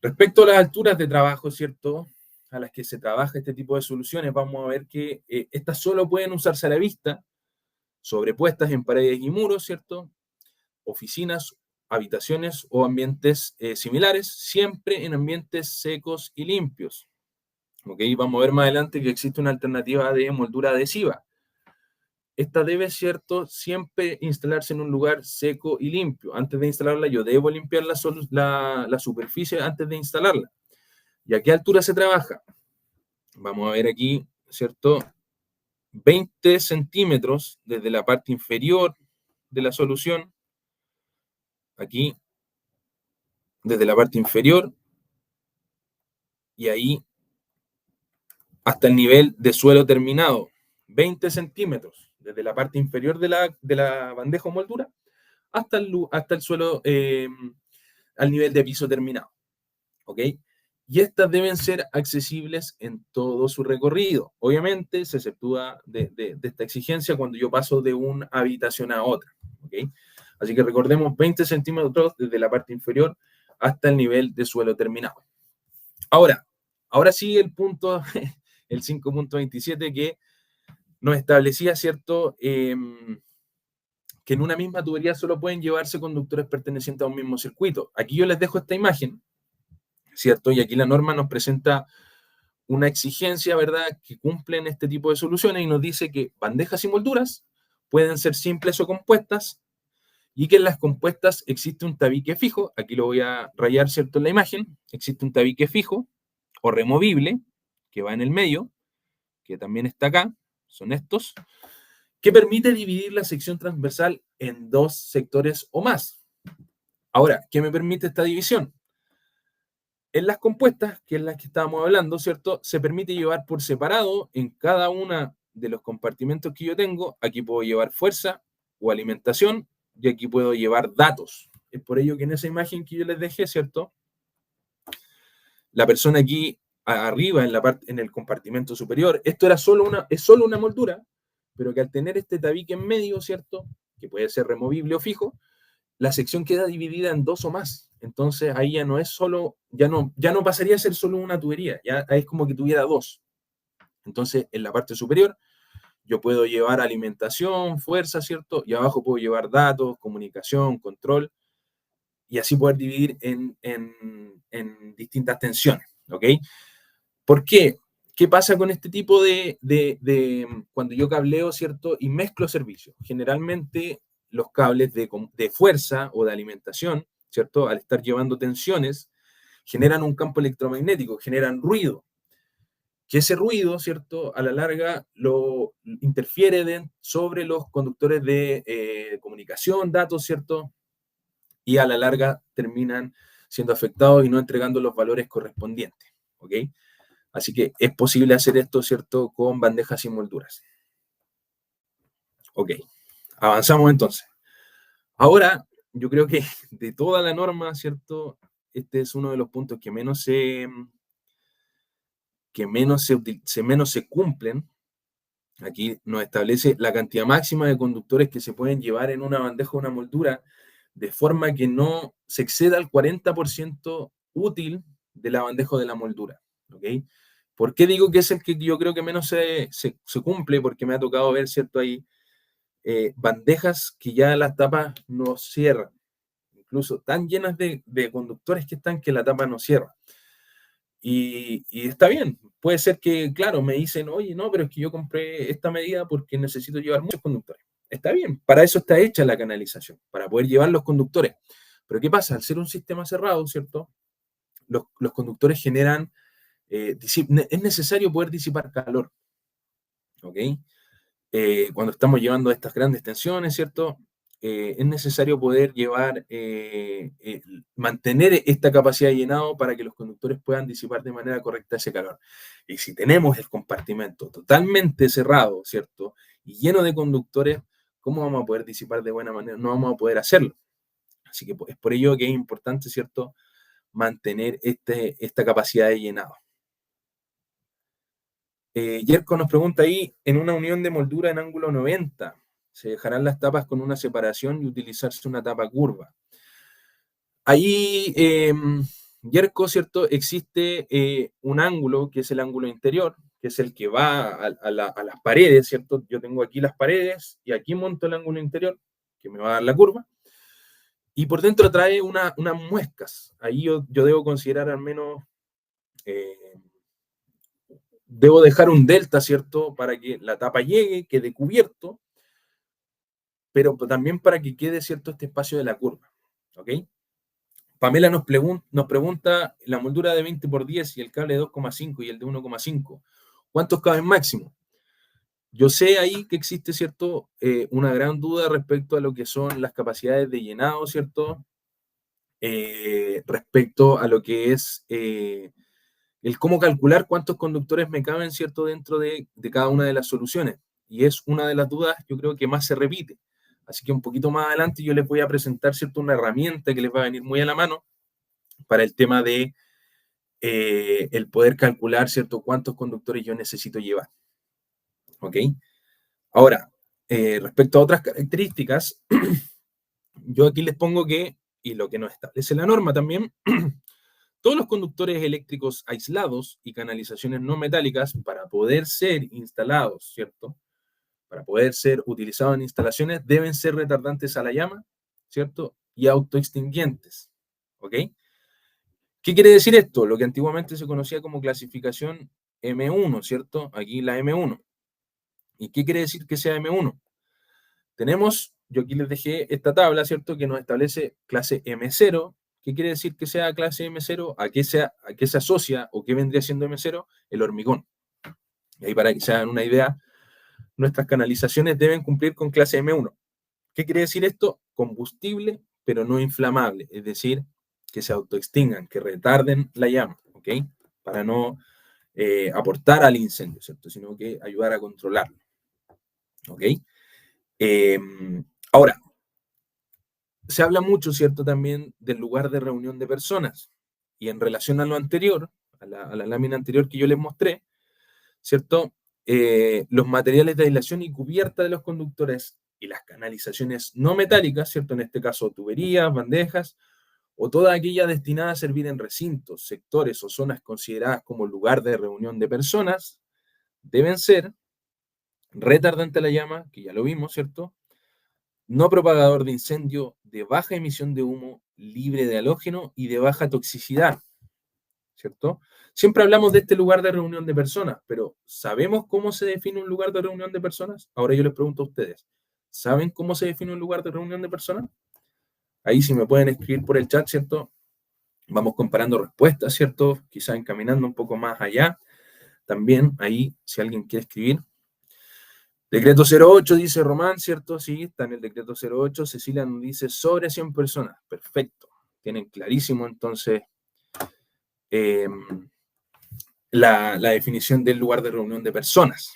respecto a las alturas de trabajo, ¿cierto?, a las que se trabaja este tipo de soluciones, vamos a ver que estas solo pueden usarse a la vista, sobrepuestas en paredes y muros, ¿cierto?, oficinas, habitaciones o ambientes similares, siempre en ambientes secos y limpios. ¿Ok? Vamos a ver más adelante que existe una alternativa de moldura adhesiva. Esta debe, ¿cierto?, siempre instalarse en un lugar seco y limpio. Antes de instalarla, yo debo limpiar la superficie antes de instalarla. ¿Y a qué altura se trabaja? Vamos a ver aquí, ¿cierto? 20 centímetros desde la parte inferior de la solución. Aquí, desde la parte inferior. Y ahí hasta el nivel de suelo terminado. 20 centímetros desde la parte inferior de la bandeja o moldura hasta el suelo, al nivel de piso terminado. ¿Ok? Y estas deben ser accesibles en todo su recorrido. Obviamente se exceptúa de esta exigencia cuando yo paso de una habitación a otra. ¿Ok? Así que recordemos 20 centímetros desde la parte inferior hasta el nivel de suelo terminado. Ahora sí el punto, el 5.27 que nos establecía, ¿cierto?, que en una misma tubería solo pueden llevarse conductores pertenecientes a un mismo circuito. Aquí yo les dejo esta imagen, ¿cierto? Y aquí la norma nos presenta una exigencia, ¿verdad?, que cumplen este tipo de soluciones y nos dice que bandejas y molduras pueden ser simples o compuestas y que en las compuestas existe un tabique fijo. Aquí lo voy a rayar, ¿cierto?, en la imagen. Existe un tabique fijo o removible que va en el medio, que también está acá, son estos, que permite dividir la sección transversal en dos sectores o más. Ahora, ¿qué me permite esta división? En las compuestas, que es las que estábamos hablando, ¿cierto? Se permite llevar por separado en cada una de los compartimentos que yo tengo. Aquí puedo llevar fuerza o alimentación y aquí puedo llevar datos. Es por ello que en esa imagen que yo les dejé, ¿cierto? La persona aquí arriba en el compartimento superior, esto es solo una moldura, pero que al tener este tabique en medio, ¿cierto? Que puede ser removible o fijo, la sección queda dividida en dos o más. Entonces ahí ya no es solo, ya no pasaría a ser solo una tubería, ya es como que tuviera dos. Entonces en la parte superior yo puedo llevar alimentación, fuerza, ¿cierto? Y abajo puedo llevar datos, comunicación, control, y así poder dividir en distintas tensiones, ¿ok? ¿Por qué? ¿Qué pasa con este tipo cuando yo cableo, ¿cierto? Y mezclo servicios? Generalmente los cables de fuerza o de alimentación, ¿cierto? Al estar llevando tensiones, generan un campo electromagnético, generan ruido. Que ese ruido, ¿cierto? A la larga lo interfiere sobre los conductores de comunicación, datos, ¿cierto? Y a la larga terminan siendo afectados y no entregando los valores correspondientes, ¿ok? Así que es posible hacer esto, ¿cierto? Con bandejas sin molduras. Ok, avanzamos entonces. Ahora, yo creo que de toda la norma, ¿cierto? Este es uno de los puntos que menos se cumplen. Aquí nos establece la cantidad máxima de conductores que se pueden llevar en una bandeja o una moldura de forma que no se exceda el 40% útil de la bandeja o de la moldura. ¿Ok? ¿Por qué digo que es el que yo creo que menos se cumple? Porque me ha tocado ver, ¿cierto? Hay bandejas que ya las tapas no cierran, incluso tan llenas de conductores que están que la tapa no cierra. Y está bien, puede ser que, claro, me dicen, oye, no, pero es que yo compré esta medida porque necesito llevar muchos conductores. Está bien, para eso está hecha la canalización, para poder llevar los conductores. Pero ¿qué pasa? Al ser un sistema cerrado, ¿cierto? Los conductores generan, es necesario poder disipar calor, ¿ok? Cuando estamos llevando estas grandes tensiones, ¿cierto? Es necesario poder mantener esta capacidad de llenado para que los conductores puedan disipar de manera correcta ese calor. Y si tenemos el compartimento totalmente cerrado, ¿cierto? Y lleno de conductores, ¿cómo vamos a poder disipar de buena manera? No vamos a poder hacerlo. Así que es por ello que es importante, ¿cierto? Mantener esta capacidad de llenado. Yerko nos pregunta ahí, en una unión de moldura en ángulo 90, ¿se dejarán las tapas con una separación y utilizarse una tapa curva? Ahí, Yerko, ¿cierto? Existe un ángulo que es el ángulo interior, que es el que va a las paredes, ¿cierto? Yo tengo aquí las paredes y aquí monto el ángulo interior, que me va a dar la curva, y por dentro trae unas muescas. Ahí yo debo considerar al menos... debo dejar un delta, ¿cierto? Para que la tapa llegue, quede cubierto, pero también para que quede, ¿cierto? Este espacio de la curva, ¿ok? Pamela nos pregunta, la moldura de 20 por 10 y el cable de 2,5 y el de 1,5, ¿cuántos caben máximo? Yo sé ahí que existe, ¿cierto? Una gran duda respecto a lo que son las capacidades de llenado, ¿cierto? Respecto a lo que es el cómo calcular cuántos conductores me caben, ¿cierto?, dentro de cada una de las soluciones. Y es una de las dudas, yo creo, que más se repite. Así que un poquito más adelante yo les voy a presentar, ¿cierto?, una herramienta que les va a venir muy a la mano para el tema de el poder calcular, ¿cierto?, cuántos conductores yo necesito llevar. ¿Ok? Ahora, respecto a otras características, yo aquí les pongo que, y lo que nos establece la norma también, todos los conductores eléctricos aislados y canalizaciones no metálicas, para poder ser instalados, ¿cierto? Para poder ser utilizados en instalaciones, deben ser retardantes a la llama, ¿cierto? Y autoextinguientes, ¿ok? ¿Qué quiere decir esto? Lo que antiguamente se conocía como clasificación M1, ¿cierto? Aquí la M1. ¿Y qué quiere decir que sea M1? Tenemos, yo aquí les dejé esta tabla, ¿cierto? Que nos establece clase M0. ¿Qué quiere decir que sea clase M0? ¿A qué se asocia o qué vendría siendo M0? El hormigón. Y ahí para que se hagan una idea, nuestras canalizaciones deben cumplir con clase M1. ¿Qué quiere decir esto? Combustible, pero no inflamable. Es decir, que se autoextingan, que retarden la llama, ¿ok? Para no aportar al incendio, ¿cierto? Sino que ayudar a controlarlo, ¿ok? Ahora, se habla mucho, ¿cierto? También del lugar de reunión de personas. Y en relación a lo anterior, a la lámina anterior que yo les mostré, ¿cierto? Los materiales de aislación y cubierta de los conductores y las canalizaciones no metálicas, ¿cierto? En este caso, tuberías, bandejas, o toda aquella destinada a servir en recintos, sectores o zonas consideradas como lugar de reunión de personas, deben ser retardante a la llama, que ya lo vimos, ¿cierto? No propagador de incendio, de baja emisión de humo, libre de halógeno y de baja toxicidad, ¿cierto? Siempre hablamos de este lugar de reunión de personas, pero ¿sabemos cómo se define un lugar de reunión de personas? Ahora yo les pregunto a ustedes, ¿saben cómo se define un lugar de reunión de personas? Ahí si me pueden escribir por el chat, ¿cierto? Vamos comparando respuestas, ¿cierto? Quizá encaminando un poco más allá. También ahí, si alguien quiere escribir. Decreto 08 dice Román, ¿cierto? Sí, está en el decreto 08. Cecilia nos dice sobre 100 personas. Perfecto. Tienen clarísimo entonces la definición del lugar de reunión de personas.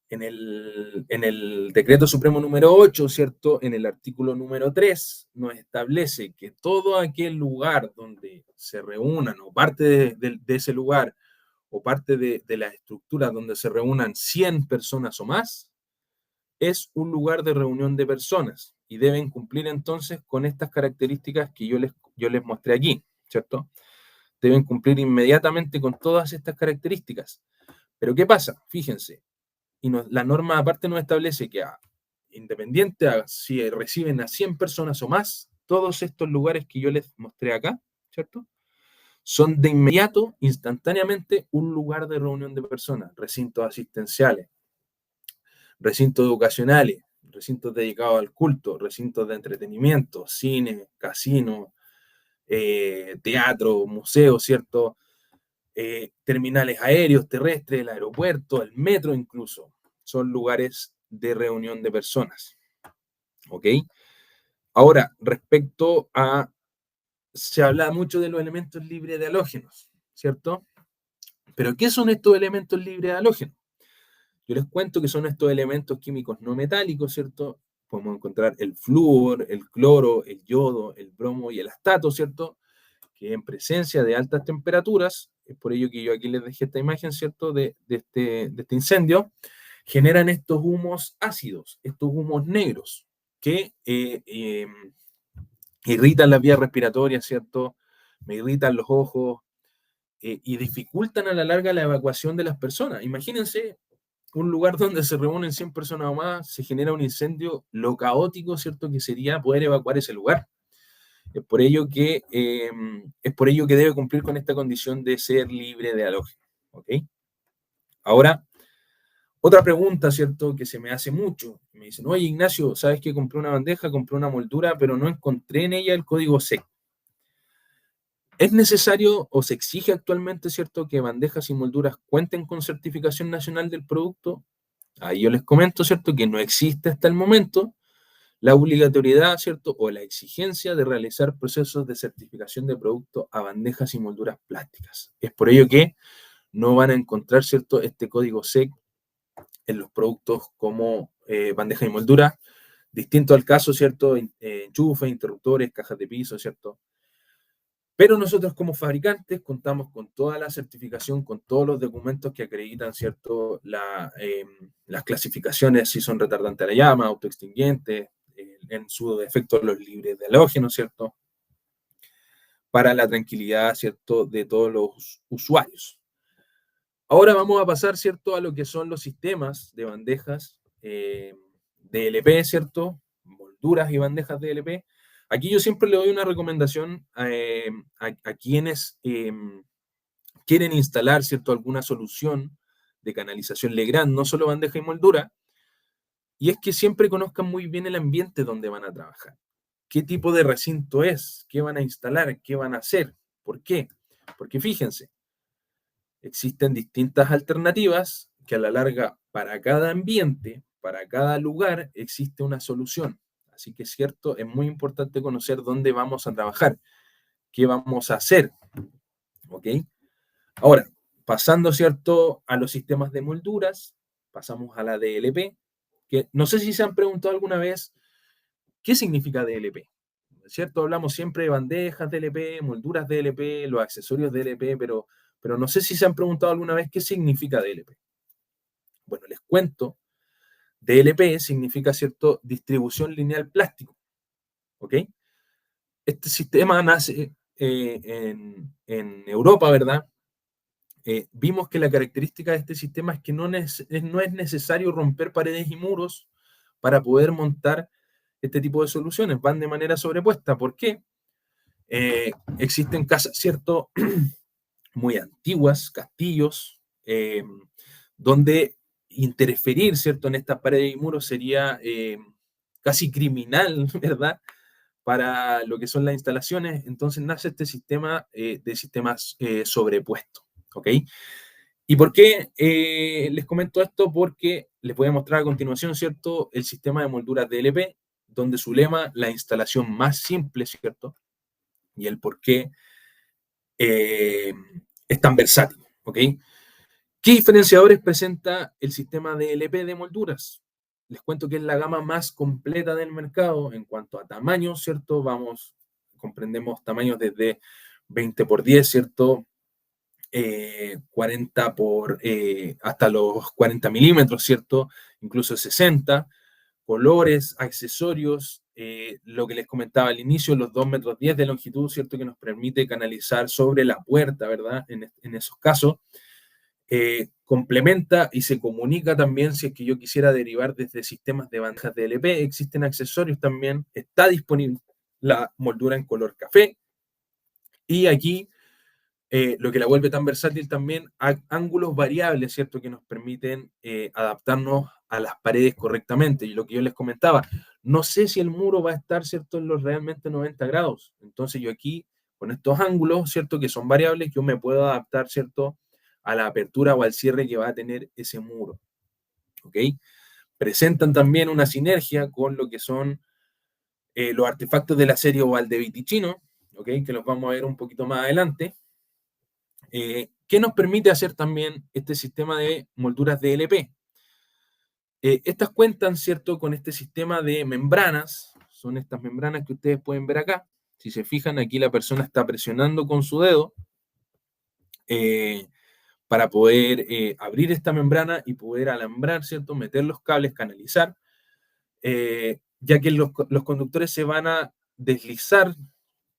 En el decreto supremo número 8, ¿cierto? En el artículo número 3 nos establece que todo aquel lugar donde se reúnan o parte de ese lugar o parte de la estructura donde se reúnan 100 personas o más, es un lugar de reunión de personas y deben cumplir entonces con estas características que yo les mostré aquí, ¿cierto? Deben cumplir inmediatamente con todas estas características. Pero ¿qué pasa? Fíjense, la norma aparte nos establece que independiente si reciben a 100 personas o más, todos estos lugares que yo les mostré acá, ¿cierto? Son de inmediato, instantáneamente, un lugar de reunión de personas, recintos asistenciales, recintos educacionales, recintos dedicados al culto, recintos de entretenimiento, cine, casino, teatro, museo, ¿cierto? Terminales aéreos, terrestres, el aeropuerto, el metro incluso, son lugares de reunión de personas, ¿ok? Ahora, respecto a, se habla mucho de los elementos libres de halógenos, ¿cierto? Pero ¿qué son estos elementos libres de halógenos? Yo les cuento que son estos elementos químicos no metálicos, ¿cierto? Podemos encontrar el flúor, el cloro, el yodo, el bromo y el astato, ¿cierto? Que en presencia de altas temperaturas, es por ello que yo aquí les dejé esta imagen, ¿cierto? De este incendio, generan estos humos ácidos, estos humos negros, que irritan las vías respiratorias, ¿cierto? Me irritan los ojos y dificultan a la larga la evacuación de las personas. Imagínense un lugar donde se reúnen 100 personas o más, se genera un incendio, lo caótico, ¿cierto? Que sería poder evacuar ese lugar. Es por ello que debe cumplir con esta condición de ser libre de halógeno. ¿Ok? Ahora, otra pregunta, ¿cierto? Que se me hace mucho. Me dicen, oye, Ignacio, ¿sabes que compré una bandeja, compré una moldura, pero no encontré en ella el código SEC? ¿Es necesario o se exige actualmente, ¿cierto?, que bandejas y molduras cuenten con certificación nacional del producto? Ahí yo les comento, ¿cierto?, que no existe hasta el momento la obligatoriedad, ¿cierto?, o la exigencia de realizar procesos de certificación de producto a bandejas y molduras plásticas. Es por ello que no van a encontrar, ¿cierto?, este código SEC en los productos como bandeja y moldura, distinto al caso, ¿cierto?, enchufes, interruptores, cajas de piso, ¿cierto? Pero nosotros como fabricantes contamos con toda la certificación, con todos los documentos que acreditan, ¿cierto?, las clasificaciones, si son retardantes a la llama, autoextinguientes, en su defecto los libres de halógenos, ¿cierto?, para la tranquilidad, ¿cierto?, de todos los usuarios. Ahora vamos a pasar, ¿cierto?, a lo que son los sistemas de bandejas DLP, ¿cierto?, molduras y bandejas DLP. Aquí yo siempre le doy una recomendación a quienes quieren instalar, ¿cierto?, alguna solución de canalización Legrand, no solo bandeja y moldura, y es que siempre conozcan muy bien el ambiente donde van a trabajar. ¿Qué tipo de recinto es? ¿Qué van a instalar? ¿Qué van a hacer? ¿Por qué? Porque fíjense, existen distintas alternativas que a la larga, para cada ambiente, para cada lugar, existe una solución. Así que es cierto, es muy importante conocer dónde vamos a trabajar, qué vamos a hacer, ¿ok? Ahora, pasando, ¿cierto?, a los sistemas de molduras, pasamos a la DLP, que no sé si se han preguntado alguna vez qué significa DLP. ¿Cierto? Hablamos siempre de bandejas DLP, molduras DLP, los accesorios DLP, pero no sé si se han preguntado alguna vez qué significa DLP. Bueno, les cuento. DLP significa, ¿cierto?, distribución lineal plástico. ¿Ok? Este sistema nace en Europa, ¿verdad? Vimos que la característica de este sistema es que no es necesario romper paredes y muros para poder montar este tipo de soluciones. Van de manera sobrepuesta. ¿Por qué? Existen casas, ¿cierto?, muy antiguas, castillos, donde interferir, ¿cierto?, en estas paredes y muros sería casi criminal, ¿verdad?, para lo que son las instalaciones. Entonces nace este sistema de sistemas sobrepuestos, ¿ok? ¿Y por qué les comento esto? Porque les voy a mostrar a continuación, ¿cierto?, el sistema de molduras DLP, donde su lema, la instalación más simple, ¿cierto?, y el por qué es tan versátil, ¿ok? ¿Qué diferenciadores presenta el sistema de LP de molduras? Les cuento que es la gama más completa del mercado en cuanto a tamaño, ¿cierto? Comprendemos tamaños desde 20 por 10, ¿cierto? 40 por hasta los 40 milímetros, ¿cierto? Incluso 60. Colores, accesorios, lo que les comentaba al inicio, los 2 metros 10 de longitud, ¿cierto? Que nos permite canalizar sobre la puerta, ¿verdad? En esos casos. Complementa y se comunica también si es que yo quisiera derivar desde sistemas de bandejas de LP. Existen accesorios también. Está disponible la moldura en color café. Y aquí lo que la vuelve tan versátil también, ángulos variables, ¿cierto? Que nos permiten adaptarnos a las paredes correctamente. Y lo que yo les comentaba, no sé si el muro va a estar, ¿cierto?, en los realmente 90 grados. Entonces yo aquí, con estos ángulos, ¿cierto?, que son variables, yo me puedo adaptar, ¿cierto?, a la apertura o al cierre que va a tener ese muro. ¿Ok? Presentan también una sinergia con lo que son los artefactos de la serie Oval de Viticino, ¿ok?, que los vamos a ver un poquito más adelante. ¿Qué nos permite hacer también este sistema de molduras de LP? Estas cuentan, ¿cierto?, con este sistema de membranas. Son estas membranas que ustedes pueden ver acá. Si se fijan, aquí la persona está presionando con su dedo para poder abrir esta membrana y poder alambrar, ¿cierto?, meter los cables, canalizar, ya que los conductores se van a deslizar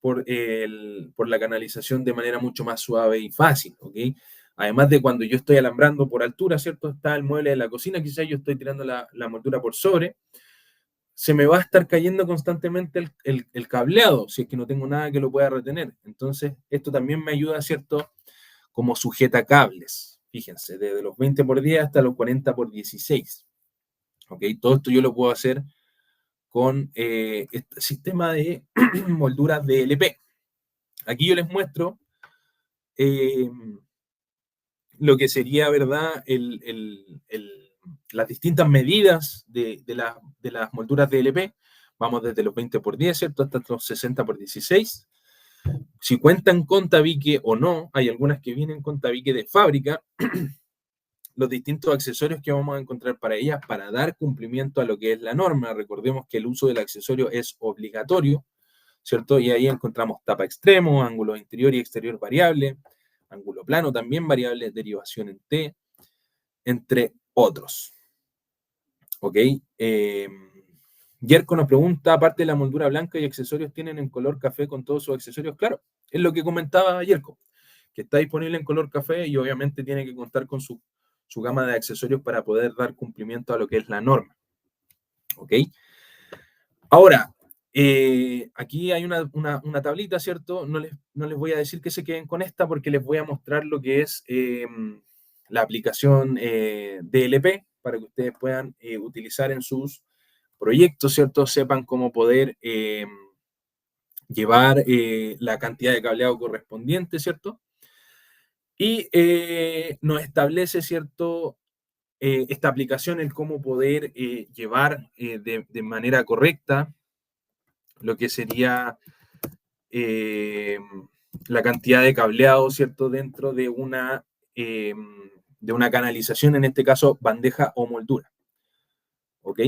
por la canalización de manera mucho más suave y fácil, ¿ok? Además de cuando yo estoy alambrando por altura, ¿cierto? Está el mueble de la cocina, quizás yo estoy tirando la moldura por sobre, se me va a estar cayendo constantemente el cableado, si es que no tengo nada que lo pueda retener. Entonces, esto también me ayuda, ¿cierto?, como sujeta cables. Fíjense, desde los 20 por 10 hasta los 40 por 16. ¿Ok? Todo esto yo lo puedo hacer con este sistema de molduras de LP. Aquí yo les muestro lo que sería, ¿verdad?, las distintas medidas de las molduras de LP. Vamos desde los 20 por 10, ¿cierto?, hasta los 60 por 16. Si cuentan con tabique o no, hay algunas que vienen con tabique de fábrica, los distintos accesorios que vamos a encontrar para ellas para dar cumplimiento a lo que es la norma. Recordemos que el uso del accesorio es obligatorio, ¿cierto? Y ahí encontramos tapa extremo, ángulo interior y exterior variable, ángulo plano también variable, derivación en T, entre otros. ¿Ok? Yerko nos pregunta, aparte de la moldura blanca y accesorios, ¿tienen en color café con todos sus accesorios? Claro, es lo que comentaba Yerko, que está disponible en color café y obviamente tiene que contar con su gama de accesorios para poder dar cumplimiento a lo que es la norma. ¿Ok? Ahora, aquí hay una tablita, ¿cierto? No les voy a decir que se queden con esta porque les voy a mostrar lo que es la aplicación DLP para que ustedes puedan utilizar en sus proyectos, ¿cierto? Sepan cómo poder llevar la cantidad de cableado correspondiente, ¿cierto? Y nos establece, ¿cierto?, esta aplicación, el cómo poder llevar de manera correcta lo que sería la cantidad de cableado, ¿cierto? Dentro de una canalización, en este caso bandeja o moldura. ¿Ok?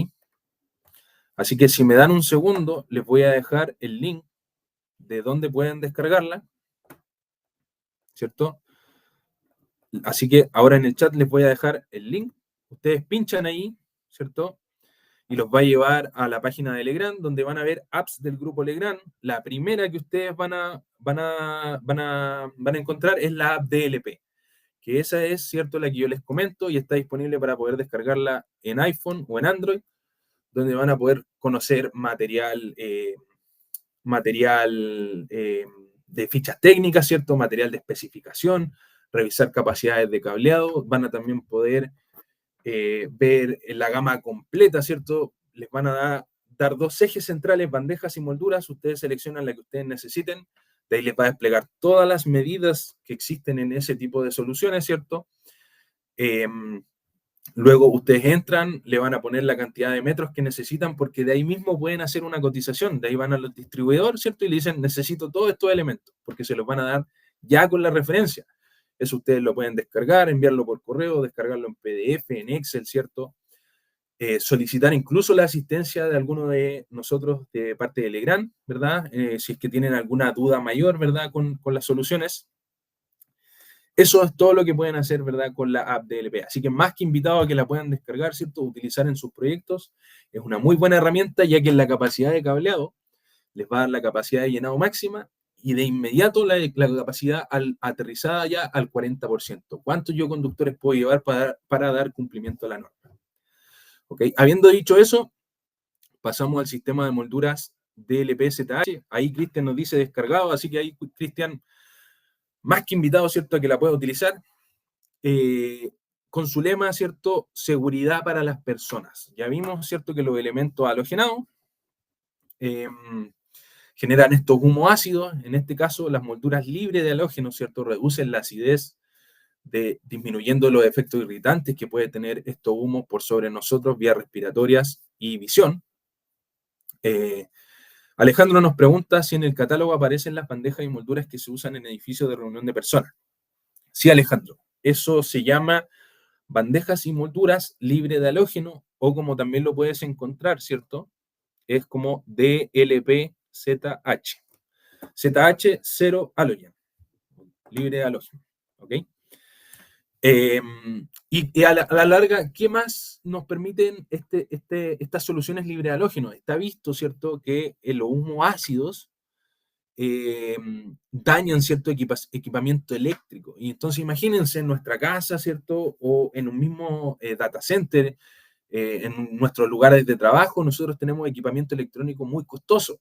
Así que si me dan un segundo, les voy a dejar el link de dónde pueden descargarla, ¿cierto? Así que ahora en el chat les voy a dejar el link. Ustedes pinchan ahí, ¿cierto? Y los va a llevar a la página de Legrand, donde van a ver apps del grupo Legrand. La primera que ustedes van a encontrar es la app DLP, que esa es, ¿cierto?, la que yo les comento y está disponible para poder descargarla en iPhone o en Android, donde van a poder conocer material de fichas técnicas, ¿cierto? Material de especificación, revisar capacidades de cableado, van a también poder ver la gama completa, ¿cierto? Les van a dar dos ejes centrales, bandejas y molduras, ustedes seleccionan la que ustedes necesiten, de ahí les va a desplegar todas las medidas que existen en ese tipo de soluciones, ¿cierto? Luego ustedes entran, le van a poner la cantidad de metros que necesitan, porque de ahí mismo pueden hacer una cotización. De ahí van al distribuidor, ¿cierto? Y le dicen, necesito todos estos elementos, porque se los van a dar ya con la referencia. Eso ustedes lo pueden descargar, enviarlo por correo, descargarlo en PDF, en Excel, ¿cierto? Solicitar incluso la asistencia de alguno de nosotros de parte de Legrand, ¿verdad? Si es que tienen alguna duda mayor, ¿verdad? Con las soluciones. Eso es todo lo que pueden hacer, ¿verdad?, con la app de DLP. Así que más que invitado a que la puedan descargar, ¿cierto?, utilizar en sus proyectos. Es una muy buena herramienta, ya que en la capacidad de cableado les va a dar la capacidad de llenado máxima y de inmediato la capacidad aterrizada ya al 40%. ¿Cuántos yo conductores puedo llevar para dar cumplimiento a la norma? ¿Ok? Habiendo dicho eso, pasamos al sistema de molduras DLP-ZH. Ahí Cristian nos dice descargado, así que ahí Cristian, más que invitado, ¿cierto?, a que la pueda utilizar. Con su lema, ¿cierto?, seguridad para las personas. Ya vimos, ¿cierto?, que los elementos halogenados generan estos humos ácidos. En este caso, las molduras libres de halógeno, ¿cierto?, reducen la acidez, disminuyendo los efectos irritantes que puede tener estos humos por sobre nosotros, vías respiratorias y visión. Alejandro nos pregunta si en el catálogo aparecen las bandejas y molduras que se usan en edificios de reunión de personas. Sí, Alejandro, eso se llama bandejas y molduras libre de halógeno, o como también lo puedes encontrar, ¿cierto? Es como DLP ZH. ZH 0 halógeno, libre de halógeno, ¿ok? Y a la larga, ¿qué más nos permiten estas soluciones libre de halógeno? Está visto, ¿cierto?, que los humos ácidos dañan cierto equipamiento eléctrico. Y entonces imagínense en nuestra casa, ¿cierto? O en un mismo data center, en nuestros lugares de trabajo, nosotros tenemos equipamiento electrónico muy costoso,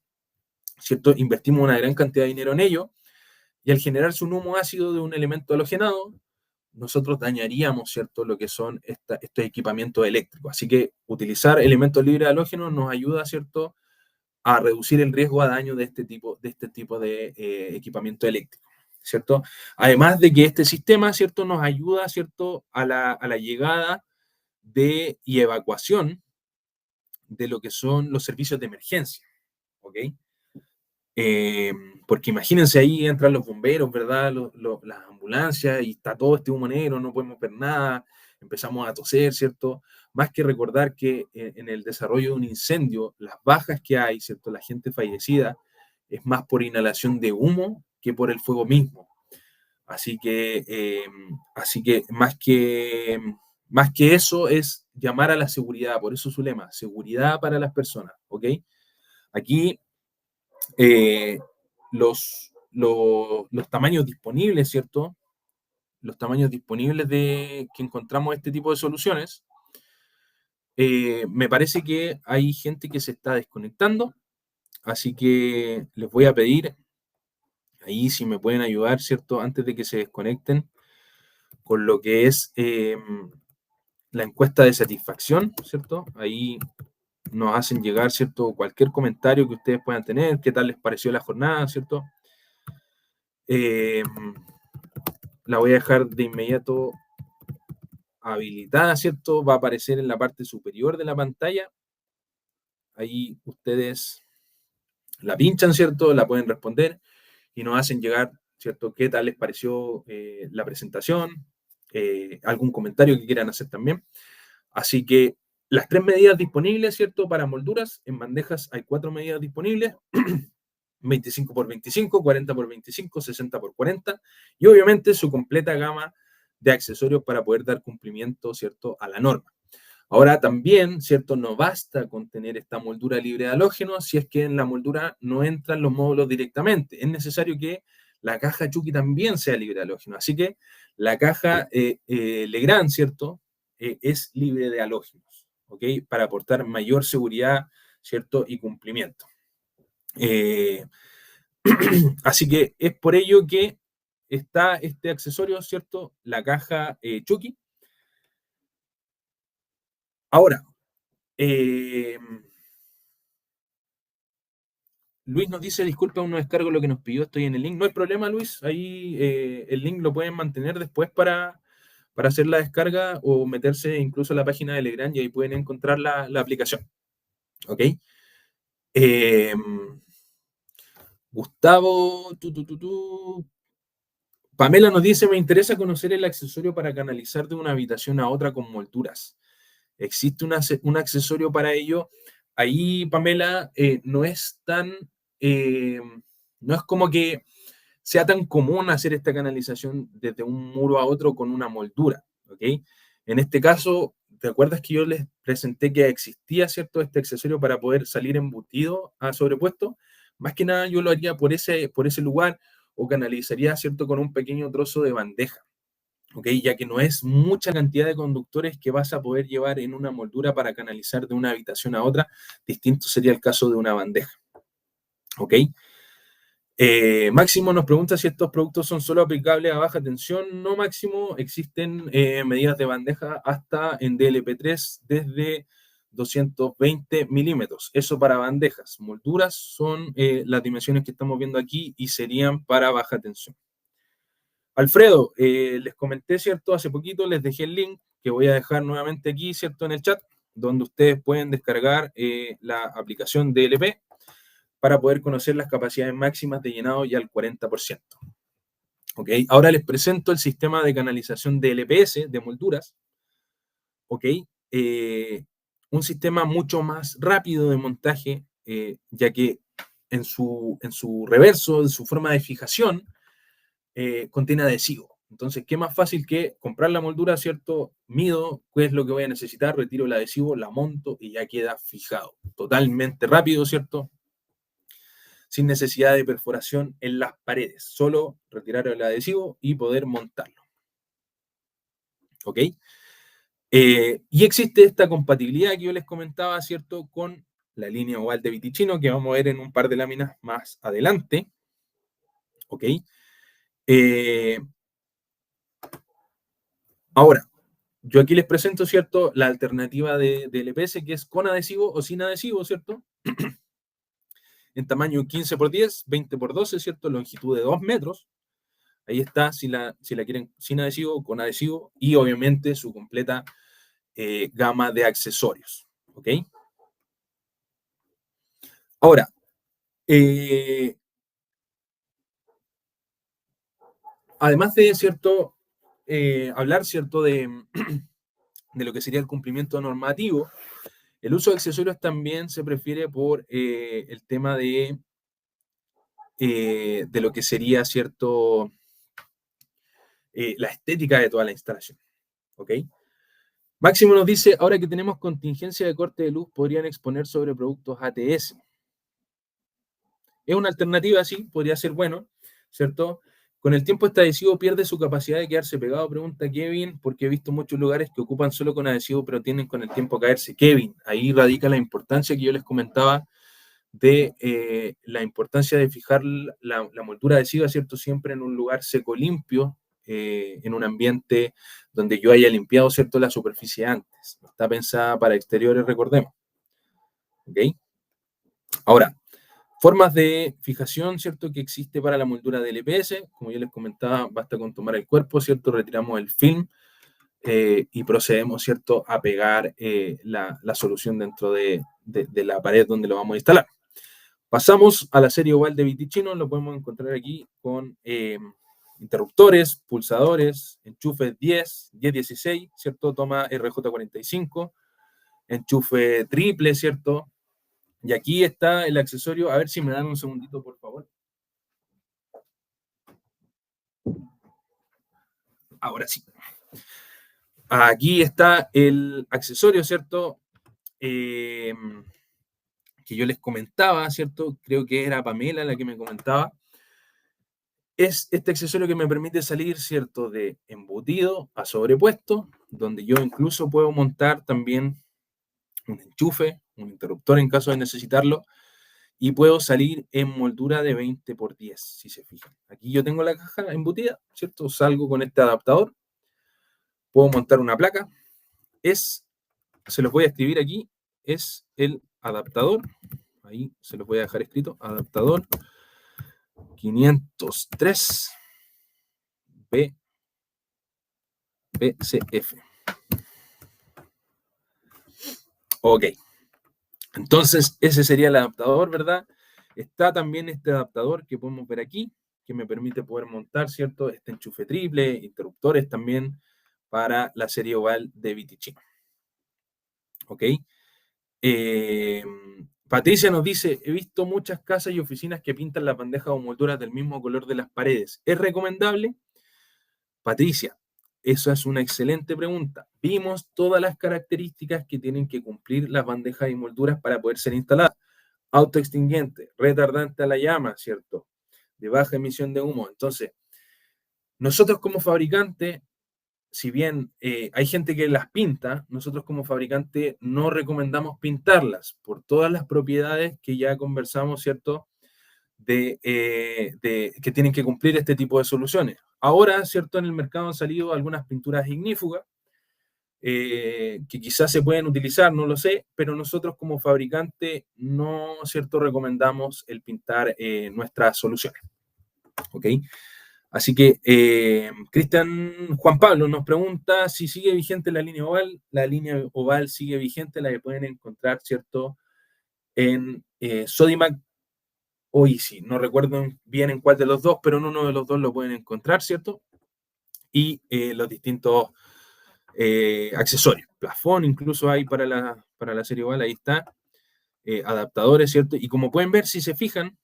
¿cierto? Invertimos una gran cantidad de dinero en ello, y al generarse un humo ácido de un elemento halogenado, nosotros dañaríamos, ¿cierto?, lo que son estos equipamientos eléctricos. Así que utilizar elementos libres de halógeno nos ayuda, ¿cierto?, a reducir el riesgo a daño de este tipo de equipamiento eléctrico, ¿cierto? Además de que este sistema, ¿cierto?, nos ayuda, ¿cierto?, a la llegada y evacuación de lo que son los servicios de emergencia, ¿ok? Porque imagínense, ahí entran los bomberos, ¿verdad?, las ambulancias, y está todo este humo negro, no podemos ver nada, empezamos a toser, ¿cierto? Más que recordar que en el desarrollo de un incendio, las bajas que hay, ¿cierto?, la gente fallecida, es más por inhalación de humo que por el fuego mismo. Así que más que eso es llamar a la seguridad, por eso su lema, seguridad para las personas, ¿ok? Aquí los tamaños disponibles, ¿cierto? Los tamaños disponibles que encontramos este tipo de soluciones. Me parece que hay gente que se está desconectando, así que les voy a pedir ahí si me pueden ayudar, ¿cierto?, antes de que se desconecten, con lo que es la encuesta de satisfacción, ¿cierto? Ahí nos hacen llegar, ¿cierto?, cualquier comentario que ustedes puedan tener, qué tal les pareció la jornada, ¿cierto? La voy a dejar de inmediato habilitada, ¿cierto? Va a aparecer en la parte superior de la pantalla. Ahí ustedes la pinchan, ¿cierto? La pueden responder y nos hacen llegar, ¿cierto? ¿Qué tal les pareció la presentación? Algún comentario que quieran hacer también. Así que las 3 medidas disponibles, ¿cierto? Para molduras, en bandejas hay 4 medidas disponibles. 25 por 25, 40 por 25, 60 por 40 y obviamente su completa gama de accesorios para poder dar cumplimiento, ¿cierto?, a la norma. Ahora también, ¿cierto?, no basta con tener esta moldura libre de halógeno si es que en la moldura no entran los módulos directamente. Es necesario que la caja Chucky también sea libre de halógeno. Así que la caja Legrand, ¿cierto?, es libre de halógenos, ¿ok? Para aportar mayor seguridad, ¿cierto?, y cumplimiento. Así que es por ello que está este accesorio, ¿cierto? La caja Chucky. Ahora, Luis nos dice, disculpa, aún no descargo lo que nos pidió, estoy en el link. No hay problema, Luis, ahí el link lo pueden mantener después para hacer la descarga o meterse incluso a la página de Legrand y ahí pueden encontrar la aplicación. ¿Ok? Gustavo, Pamela nos dice, me interesa conocer el accesorio para canalizar de una habitación a otra con molduras. ¿Existe un accesorio para ello? Ahí, Pamela, no es no es como que sea tan común hacer esta canalización desde un muro a otro con una moldura, ¿ok? En este caso, ¿te acuerdas que yo les presenté que existía, ¿cierto?, este accesorio para poder salir embutido a sobrepuesto? Más que nada yo lo haría por ese lugar o canalizaría, ¿cierto?, con un pequeño trozo de bandeja, ¿ok? Ya que no es mucha cantidad de conductores que vas a poder llevar en una moldura para canalizar de una habitación a otra. Distinto sería el caso de una bandeja, ¿ok? Máximo nos pregunta si estos productos son solo aplicables a baja tensión. No, Máximo, existen medidas de bandeja hasta en DLP3 desde 220 milímetros. Eso para bandejas. Molduras son las dimensiones que estamos viendo aquí y serían para baja tensión. Alfredo, les comenté, ¿cierto? Hace poquito les dejé el link que voy a dejar nuevamente aquí, ¿cierto? En el chat, donde ustedes pueden descargar la aplicación DLP para poder conocer las capacidades máximas de llenado ya al 40%. ¿Ok? Ahora les presento el sistema de canalización de LPS, de molduras. ¿Ok? Un sistema mucho más rápido de montaje, ya que en su reverso, en su forma de fijación, contiene adhesivo. Entonces, ¿qué más fácil que comprar la moldura, ¿cierto? Mido qué es lo que voy a necesitar, retiro el adhesivo, la monto y ya queda fijado. Totalmente rápido, ¿cierto? Sin necesidad de perforación en las paredes, solo retirar el adhesivo y poder montarlo. ¿Ok? Y existe esta compatibilidad que yo les comentaba, ¿cierto? Con la línea oval de Vitichino, que vamos a ver en un par de láminas más adelante. ¿Ok? Ahora, yo aquí les presento, ¿cierto?, la alternativa de LPS, que es con adhesivo o sin adhesivo, ¿cierto? En tamaño 15 por 10, 20 por 12, ¿cierto? Longitud de 2 metros. Ahí está, si la quieren sin adhesivo, con adhesivo, y obviamente su completa gama de accesorios, ¿ok? Ahora, además de, ¿cierto?, hablar, ¿cierto?, de lo que sería el cumplimiento normativo, el uso de accesorios también se prefiere por el tema de lo que sería, ¿cierto?, la estética de toda la instalación, ¿ok? Máximo nos dice, ahora que tenemos contingencia de corte de luz, podrían exponer sobre productos ATS. Es una alternativa, sí, podría ser bueno, ¿cierto? Con el tiempo este adhesivo pierde su capacidad de quedarse pegado, pregunta Kevin, porque he visto muchos lugares que ocupan solo con adhesivo, pero tienden con el tiempo a caerse. Kevin, ahí radica la importancia que yo les comentaba de la importancia de fijar la moldura adhesiva, ¿cierto? Siempre en un lugar seco limpio, en un ambiente donde yo haya limpiado, ¿cierto?, la superficie antes. Está pensada para exteriores, recordemos. ¿Ok? Ahora, formas de fijación, ¿cierto?, que existe para la moldura de LPS. Como yo les comentaba, basta con tomar el cuerpo, ¿cierto? Retiramos el film y procedemos, ¿cierto?, a pegar la solución dentro de la pared donde lo vamos a instalar. Pasamos a la serie oval de Vitichino, lo podemos encontrar aquí con interruptores, pulsadores, enchufes 10, 10-16, ¿cierto? Toma RJ45, enchufe triple, ¿cierto? Y aquí está el accesorio, a ver si me dan un segundito, por favor. Ahora sí. Aquí está el accesorio, ¿cierto? Que yo les comentaba, ¿cierto? Creo que era Pamela la que me comentaba. Es este accesorio que me permite salir, ¿cierto? De embutido a sobrepuesto, donde yo incluso puedo montar también un enchufe, un interruptor en caso de necesitarlo, y puedo salir en moldura de 20x10, si se fijan. Aquí yo tengo la caja embutida, ¿cierto? Salgo con este adaptador, puedo montar una placa, se los voy a escribir aquí, es el adaptador, ahí se los voy a dejar escrito, adaptador 503 BCF. Ok, entonces ese sería el adaptador, ¿verdad? Está también este adaptador que podemos ver aquí, que me permite poder montar, ¿cierto? Este enchufe triple, interruptores también para la serie oval de Vitichino. ¿Ok? Patricia nos dice, he visto muchas casas y oficinas que pintan las bandejas o molduras del mismo color de las paredes. ¿Es recomendable? Patricia, esa es una excelente pregunta. Vimos todas las características que tienen que cumplir las bandejas y molduras para poder ser instaladas. Autoextinguiente, retardante a la llama, ¿cierto? De baja emisión de humo. Entonces, nosotros como fabricante, si bien hay gente que las pinta, nosotros como fabricante no recomendamos pintarlas por todas las propiedades que ya conversamos, ¿cierto? Que tienen que cumplir este tipo de soluciones. Ahora, ¿cierto? En el mercado han salido algunas pinturas ignífugas que quizás se pueden utilizar, no lo sé, pero nosotros como fabricante no, ¿cierto? Recomendamos el pintar nuestras soluciones. ¿Ok? Así que Cristian Juan Pablo nos pregunta si sigue vigente la línea oval. La línea oval sigue vigente, la que pueden encontrar, ¿cierto? En Sodimac o Easy. No recuerdo bien en cuál de los dos, pero en uno de los dos lo pueden encontrar, ¿cierto? Y los distintos accesorios. Plafón incluso hay para la serie oval, ahí está. Adaptadores, ¿cierto? Y como pueden ver, si se fijan,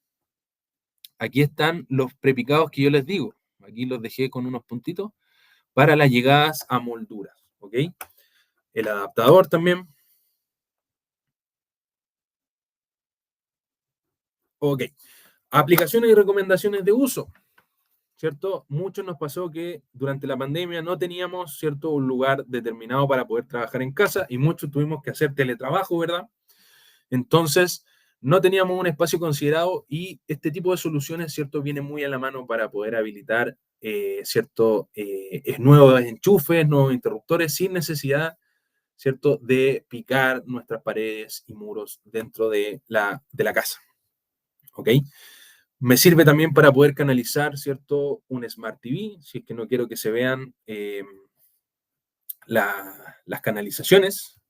aquí están los prepicados que yo les digo. Aquí los dejé con unos puntitos para las llegadas a molduras, ¿ok? El adaptador también. Ok. Aplicaciones y recomendaciones de uso, ¿cierto? Muchos nos pasó que durante la pandemia no teníamos, ¿cierto? Un lugar determinado para poder trabajar en casa y muchos tuvimos que hacer teletrabajo, ¿verdad? Entonces, no teníamos un espacio considerado y este tipo de soluciones, ¿cierto? Viene muy a la mano para poder habilitar, ¿cierto? Nuevos enchufes, nuevos interruptores sin necesidad, ¿cierto? De picar nuestras paredes y muros dentro de la casa, ¿ok? Me sirve también para poder canalizar, ¿cierto? Un Smart TV, si es que no quiero que se vean las canalizaciones.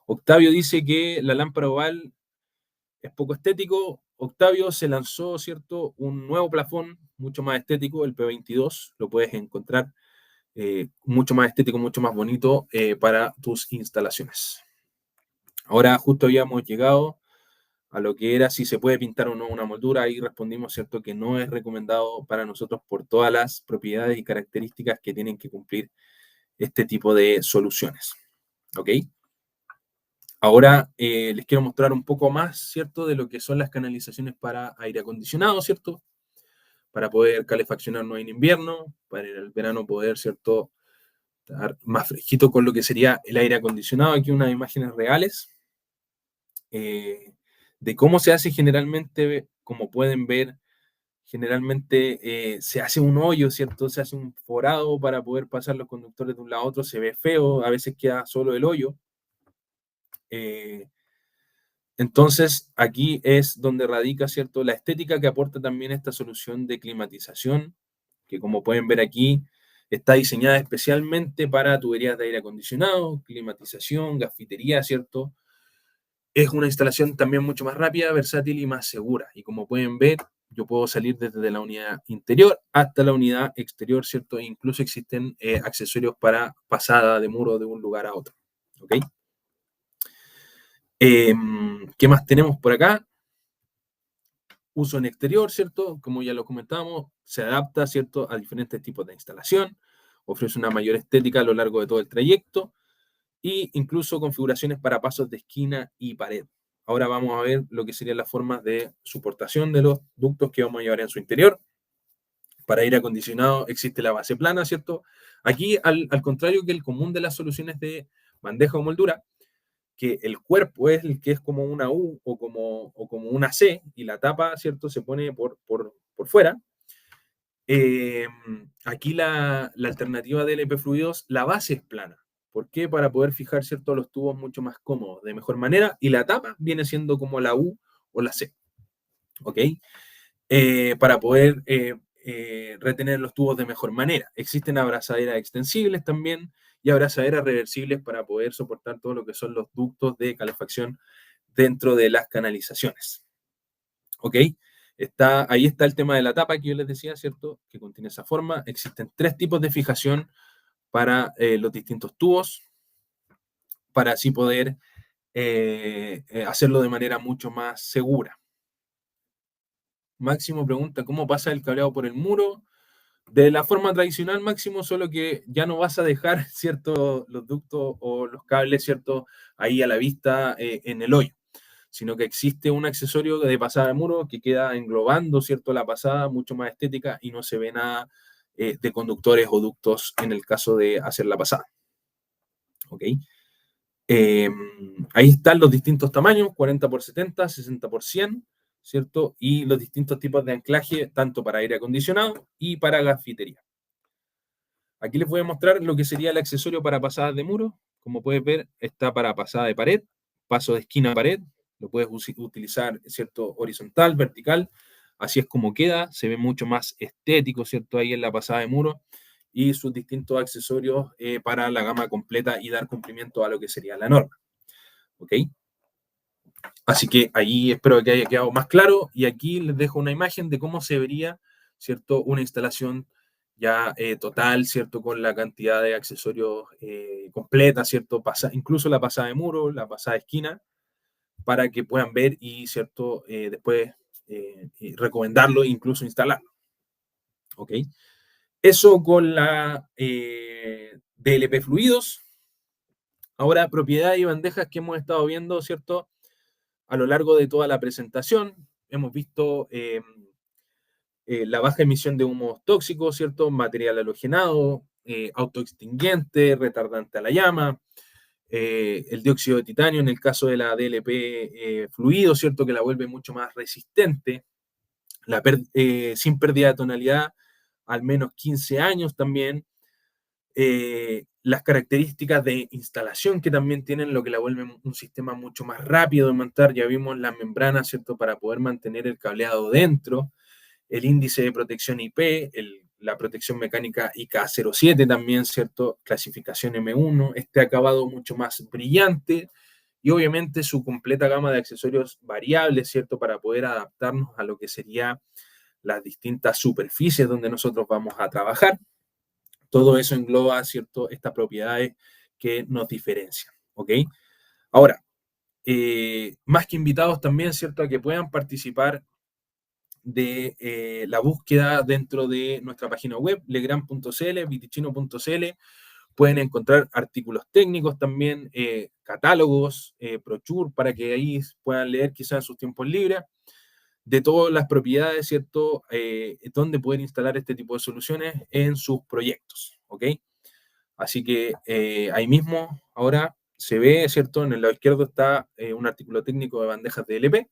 Octavio dice que la lámpara oval es poco estético. Octavio se lanzó, ¿cierto? Un nuevo plafón mucho más estético, el P22, lo puedes encontrar mucho más estético, mucho más bonito para tus instalaciones. Ahora justo habíamos llegado a lo que era si se puede pintar o no una moldura. Ahí respondimos, ¿cierto?, que no es recomendado para nosotros por todas las propiedades y características que tienen que cumplir este tipo de soluciones. ¿Ok? Ahora les quiero mostrar un poco más, ¿cierto?, de lo que son las canalizaciones para aire acondicionado, ¿cierto? Para poder calefaccionarnos en invierno, para en el verano poder, ¿cierto?, estar más fresquito con lo que sería el aire acondicionado. Aquí unas imágenes reales de cómo se hace generalmente, como pueden ver, generalmente se hace un hoyo, ¿cierto? Se hace un forado para poder pasar los conductores de un lado a otro, se ve feo, a veces queda solo el hoyo. Entonces, aquí es donde radica, ¿cierto?, la estética que aporta también esta solución de climatización, que como pueden ver aquí, está diseñada especialmente para tuberías de aire acondicionado, climatización, gasfitería, ¿cierto? Es una instalación también mucho más rápida, versátil y más segura. Y como pueden ver, yo puedo salir desde la unidad interior hasta la unidad exterior, ¿cierto? E incluso existen accesorios para pasada de muro de un lugar a otro. ¿Ok? ¿Qué más tenemos por acá? Uso en exterior, ¿cierto? Como ya lo comentamos, se adapta, ¿cierto?, a diferentes tipos de instalación, ofrece una mayor estética a lo largo de todo el trayecto e incluso configuraciones para pasos de esquina y pared. Ahora vamos a ver lo que serían las formas de soportación de los ductos que vamos a llevar en su interior. Para aire acondicionado existe la base plana, ¿cierto? Aquí, al contrario que el común de las soluciones de bandeja o moldura, que el cuerpo es el que es como una U o como una C y la tapa, ¿cierto?, se pone por fuera. Aquí la alternativa de LP Fluidos, la base es plana. ¿Por qué? Para poder fijar, ¿cierto?, los tubos mucho más cómodos, de mejor manera, y la tapa viene siendo como la U o la C. ¿Ok? Para poder retener los tubos de mejor manera. Existen abrazaderas extensibles también y abrazaderas reversibles para poder soportar todo lo que son los ductos de calefacción dentro de las canalizaciones. ¿Ok? Ahí está el tema de la tapa que yo les decía, ¿cierto? Que contiene esa forma. Existen 3 tipos de fijación para los distintos tubos, para así poder hacerlo de manera mucho más segura. Máximo pregunta, ¿cómo pasa el cableado por el muro? De la forma tradicional, Máximo, solo que ya no vas a dejar, ¿cierto?, los ductos o los cables, ¿cierto?, ahí a la vista en el hoyo, sino que existe un accesorio de pasada de muro que queda englobando, ¿cierto?, la pasada, mucho más estética y no se ve nada de conductores o ductos en el caso de hacer la pasada. ¿Ok? Ahí están los distintos tamaños, 40 por 70, 60 por 100, ¿cierto? Y los distintos tipos de anclaje, tanto para aire acondicionado y para gafitería. Aquí les voy a mostrar lo que sería el accesorio para pasadas de muro. Como puedes ver, está para pasada de pared, paso de esquina a pared. Lo puedes utilizar, ¿cierto?, horizontal, vertical. Así es como queda. Se ve mucho más estético, ¿cierto?, ahí en la pasada de muro. Y sus distintos accesorios para la gama completa y dar cumplimiento a lo que sería la norma. ¿Ok? Así que ahí espero que haya quedado más claro. Y aquí les dejo una imagen de cómo se vería, ¿cierto?, una instalación ya total, ¿cierto?, con la cantidad de accesorios completa, ¿cierto?, incluso la pasada de muro, la pasada de esquina, para que puedan ver y, ¿cierto?, después recomendarlo e incluso instalarlo. ¿Ok? Eso con la DLP Fluidos. Ahora, propiedades y bandejas que hemos estado viendo, ¿cierto?, a lo largo de toda la presentación. Hemos visto la baja emisión de humos tóxicos, ¿cierto?, material halogenado, autoextinguiente, retardante a la llama, el dióxido de titanio en el caso de la DLP fluido, ¿cierto?, que la vuelve mucho más resistente, sin pérdida de tonalidad, al menos 15 años también, las características de instalación que también tienen, lo que la vuelve un sistema mucho más rápido de montar. Ya vimos las membranas, ¿cierto?, para poder mantener el cableado dentro, el índice de protección IP, la protección mecánica IK07 también, ¿cierto?, clasificación M1, este acabado mucho más brillante y obviamente su completa gama de accesorios variables, ¿cierto?, para poder adaptarnos a lo que sería las distintas superficies donde nosotros vamos a trabajar. Todo eso engloba, ¿cierto?, estas propiedades que nos diferencian. ¿Ok? Ahora, más que invitados también, ¿cierto?, a que puedan participar de la búsqueda dentro de nuestra página web, legrand.cl, vitichino.cl. Pueden encontrar artículos técnicos también, catálogos, brochure, para que ahí puedan leer quizás en sus tiempos libres, de todas las propiedades, ¿cierto?, donde poder instalar este tipo de soluciones en sus proyectos. ¿Ok? Así que ahí mismo, ahora se ve, ¿cierto?, en el lado izquierdo está un artículo técnico de bandejas de LP,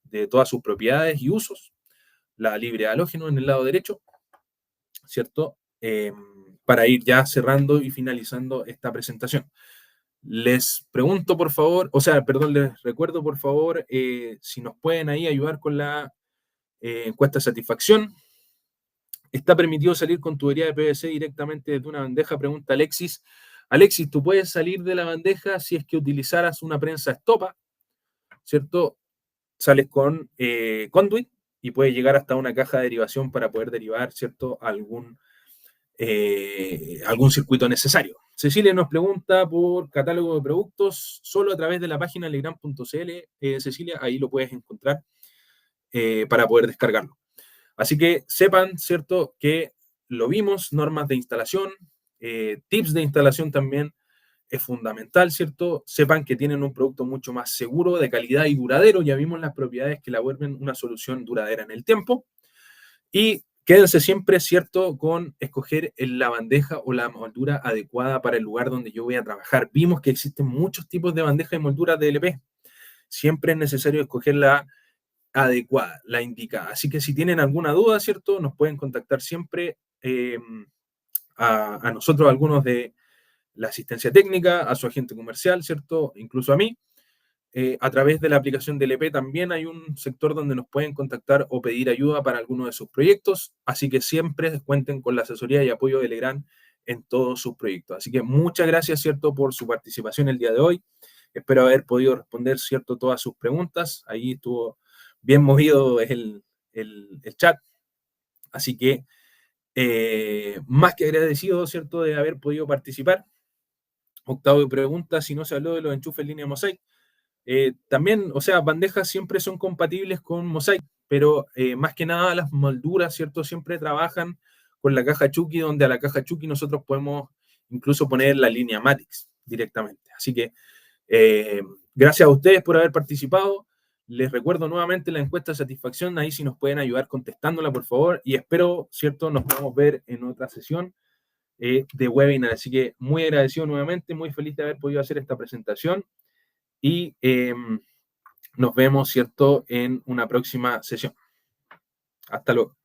de todas sus propiedades y usos, la libre de halógeno en el lado derecho, ¿cierto? Para ir ya cerrando y finalizando esta presentación. Les pregunto, por favor, les recuerdo, por favor, si nos pueden ahí ayudar con la encuesta de satisfacción. ¿Está permitido salir con tubería de PVC directamente desde una bandeja? Pregunta Alexis. Alexis, tú puedes salir de la bandeja si es que utilizaras una prensa estopa. ¿cierto? Sales con conduit y puedes llegar hasta una caja de derivación para poder derivar, ¿cierto?, algún circuito necesario. Cecilia nos pregunta por catálogo de productos solo a través de la página legrand.cl. Cecilia, ahí lo puedes encontrar para poder descargarlo. Así que sepan, ¿cierto?, que lo vimos, normas de instalación, tips de instalación también es fundamental, ¿cierto? Sepan que tienen un producto mucho más seguro, de calidad y duradero. Ya vimos las propiedades que la vuelven una solución duradera en el tiempo. Y quédense siempre, ¿cierto?, con escoger la bandeja o la moldura adecuada para el lugar donde yo voy a trabajar. Vimos que existen muchos tipos de bandejas y molduras de LP. Siempre es necesario escoger la adecuada, la indicada. Así que si tienen alguna duda, ¿cierto?, nos pueden contactar siempre a nosotros, algunos de la asistencia técnica, a su agente comercial, ¿cierto?, incluso a mí. A través de la aplicación de LP también hay un sector donde nos pueden contactar o pedir ayuda para alguno de sus proyectos, así que siempre cuenten con la asesoría y apoyo de Legrand en todos sus proyectos. Así que muchas gracias, ¿cierto?, por su participación el día de hoy. Espero haber podido responder, ¿cierto?, todas sus preguntas. Ahí estuvo bien movido el chat, así que más que agradecido, ¿cierto?, de haber podido participar. Octavo pregunta, si no se habló de los enchufes en línea Mosaic. También, o sea, bandejas siempre son compatibles con Mosaic, pero más que nada las molduras, ¿cierto?, siempre trabajan con la caja Chucky, donde a la caja Chucky nosotros podemos incluso poner la línea Matix directamente. Así que gracias a ustedes por haber participado. Les recuerdo nuevamente la encuesta de satisfacción, ahí si nos pueden ayudar contestándola, por favor, y espero, ¿cierto?, nos podamos ver en otra sesión de webinar. Así que muy agradecido nuevamente, muy feliz de haber podido hacer esta presentación y nos vemos, ¿cierto?, en una próxima sesión. Hasta luego.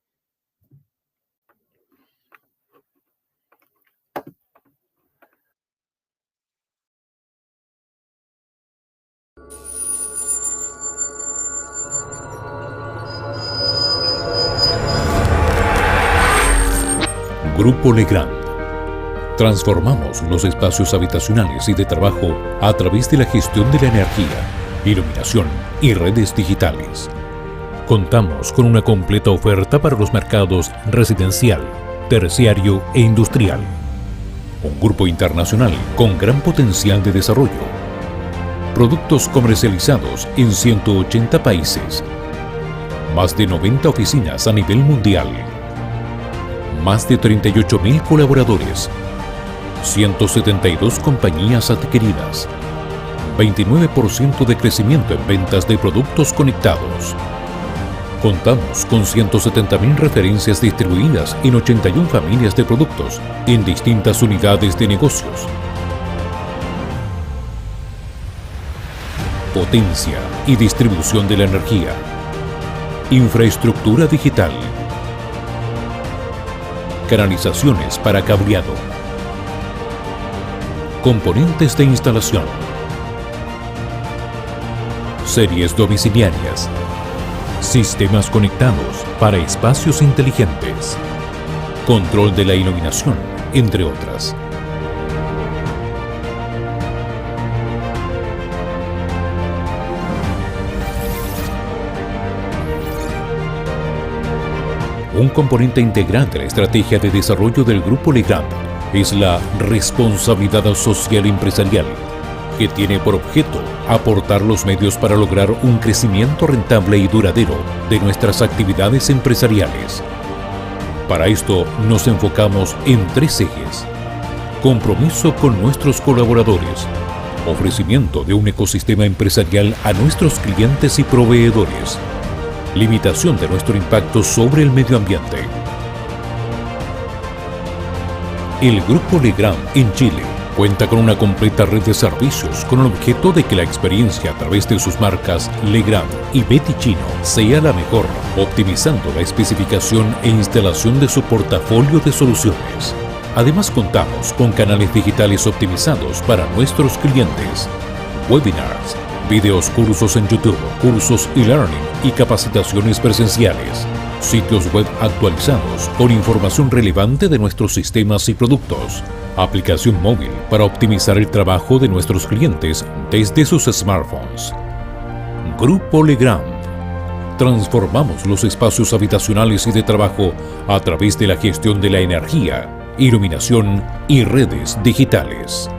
Grupo Legrand. Transformamos los espacios habitacionales y de trabajo a través de la gestión de la energía, iluminación y redes digitales. Contamos con una completa oferta para los mercados residencial, terciario e industrial. Un grupo internacional con gran potencial de desarrollo. Productos comercializados en 180 países. Más de 90 oficinas a nivel mundial. Más de 38.000 colaboradores. 172 compañías adquiridas. 29% de crecimiento en ventas de productos conectados. Contamos con 170.000 referencias distribuidas en 81 familias de productos en distintas unidades de negocios. Potencia y distribución de la energía. Infraestructura digital. Canalizaciones para cableado. Componentes de instalación. Series domiciliarias. Sistemas conectados para espacios inteligentes. Control de la iluminación, entre otras. Un componente integral de la estrategia de desarrollo del Grupo Legrand es la responsabilidad social empresarial, que tiene por objeto aportar los medios para lograr un crecimiento rentable y duradero de nuestras actividades empresariales. Para esto nos enfocamos en 3 ejes: compromiso con nuestros colaboradores, ofrecimiento de un ecosistema empresarial a nuestros clientes y proveedores, limitación de nuestro impacto sobre el medio ambiente. El Grupo Legrand en Chile cuenta con una completa red de servicios con el objeto de que la experiencia a través de sus marcas Legrand y Betty Chino sea la mejor, optimizando la especificación e instalación de su portafolio de soluciones. Además, contamos con canales digitales optimizados para nuestros clientes, webinars, videos, cursos en YouTube, cursos e-learning y capacitaciones presenciales, sitios web actualizados con información relevante de nuestros sistemas y productos, aplicación móvil para optimizar el trabajo de nuestros clientes desde sus smartphones, Grupo Legrand. Transformamos los espacios habitacionales y de trabajo a través de la gestión de la energía, iluminación y redes digitales.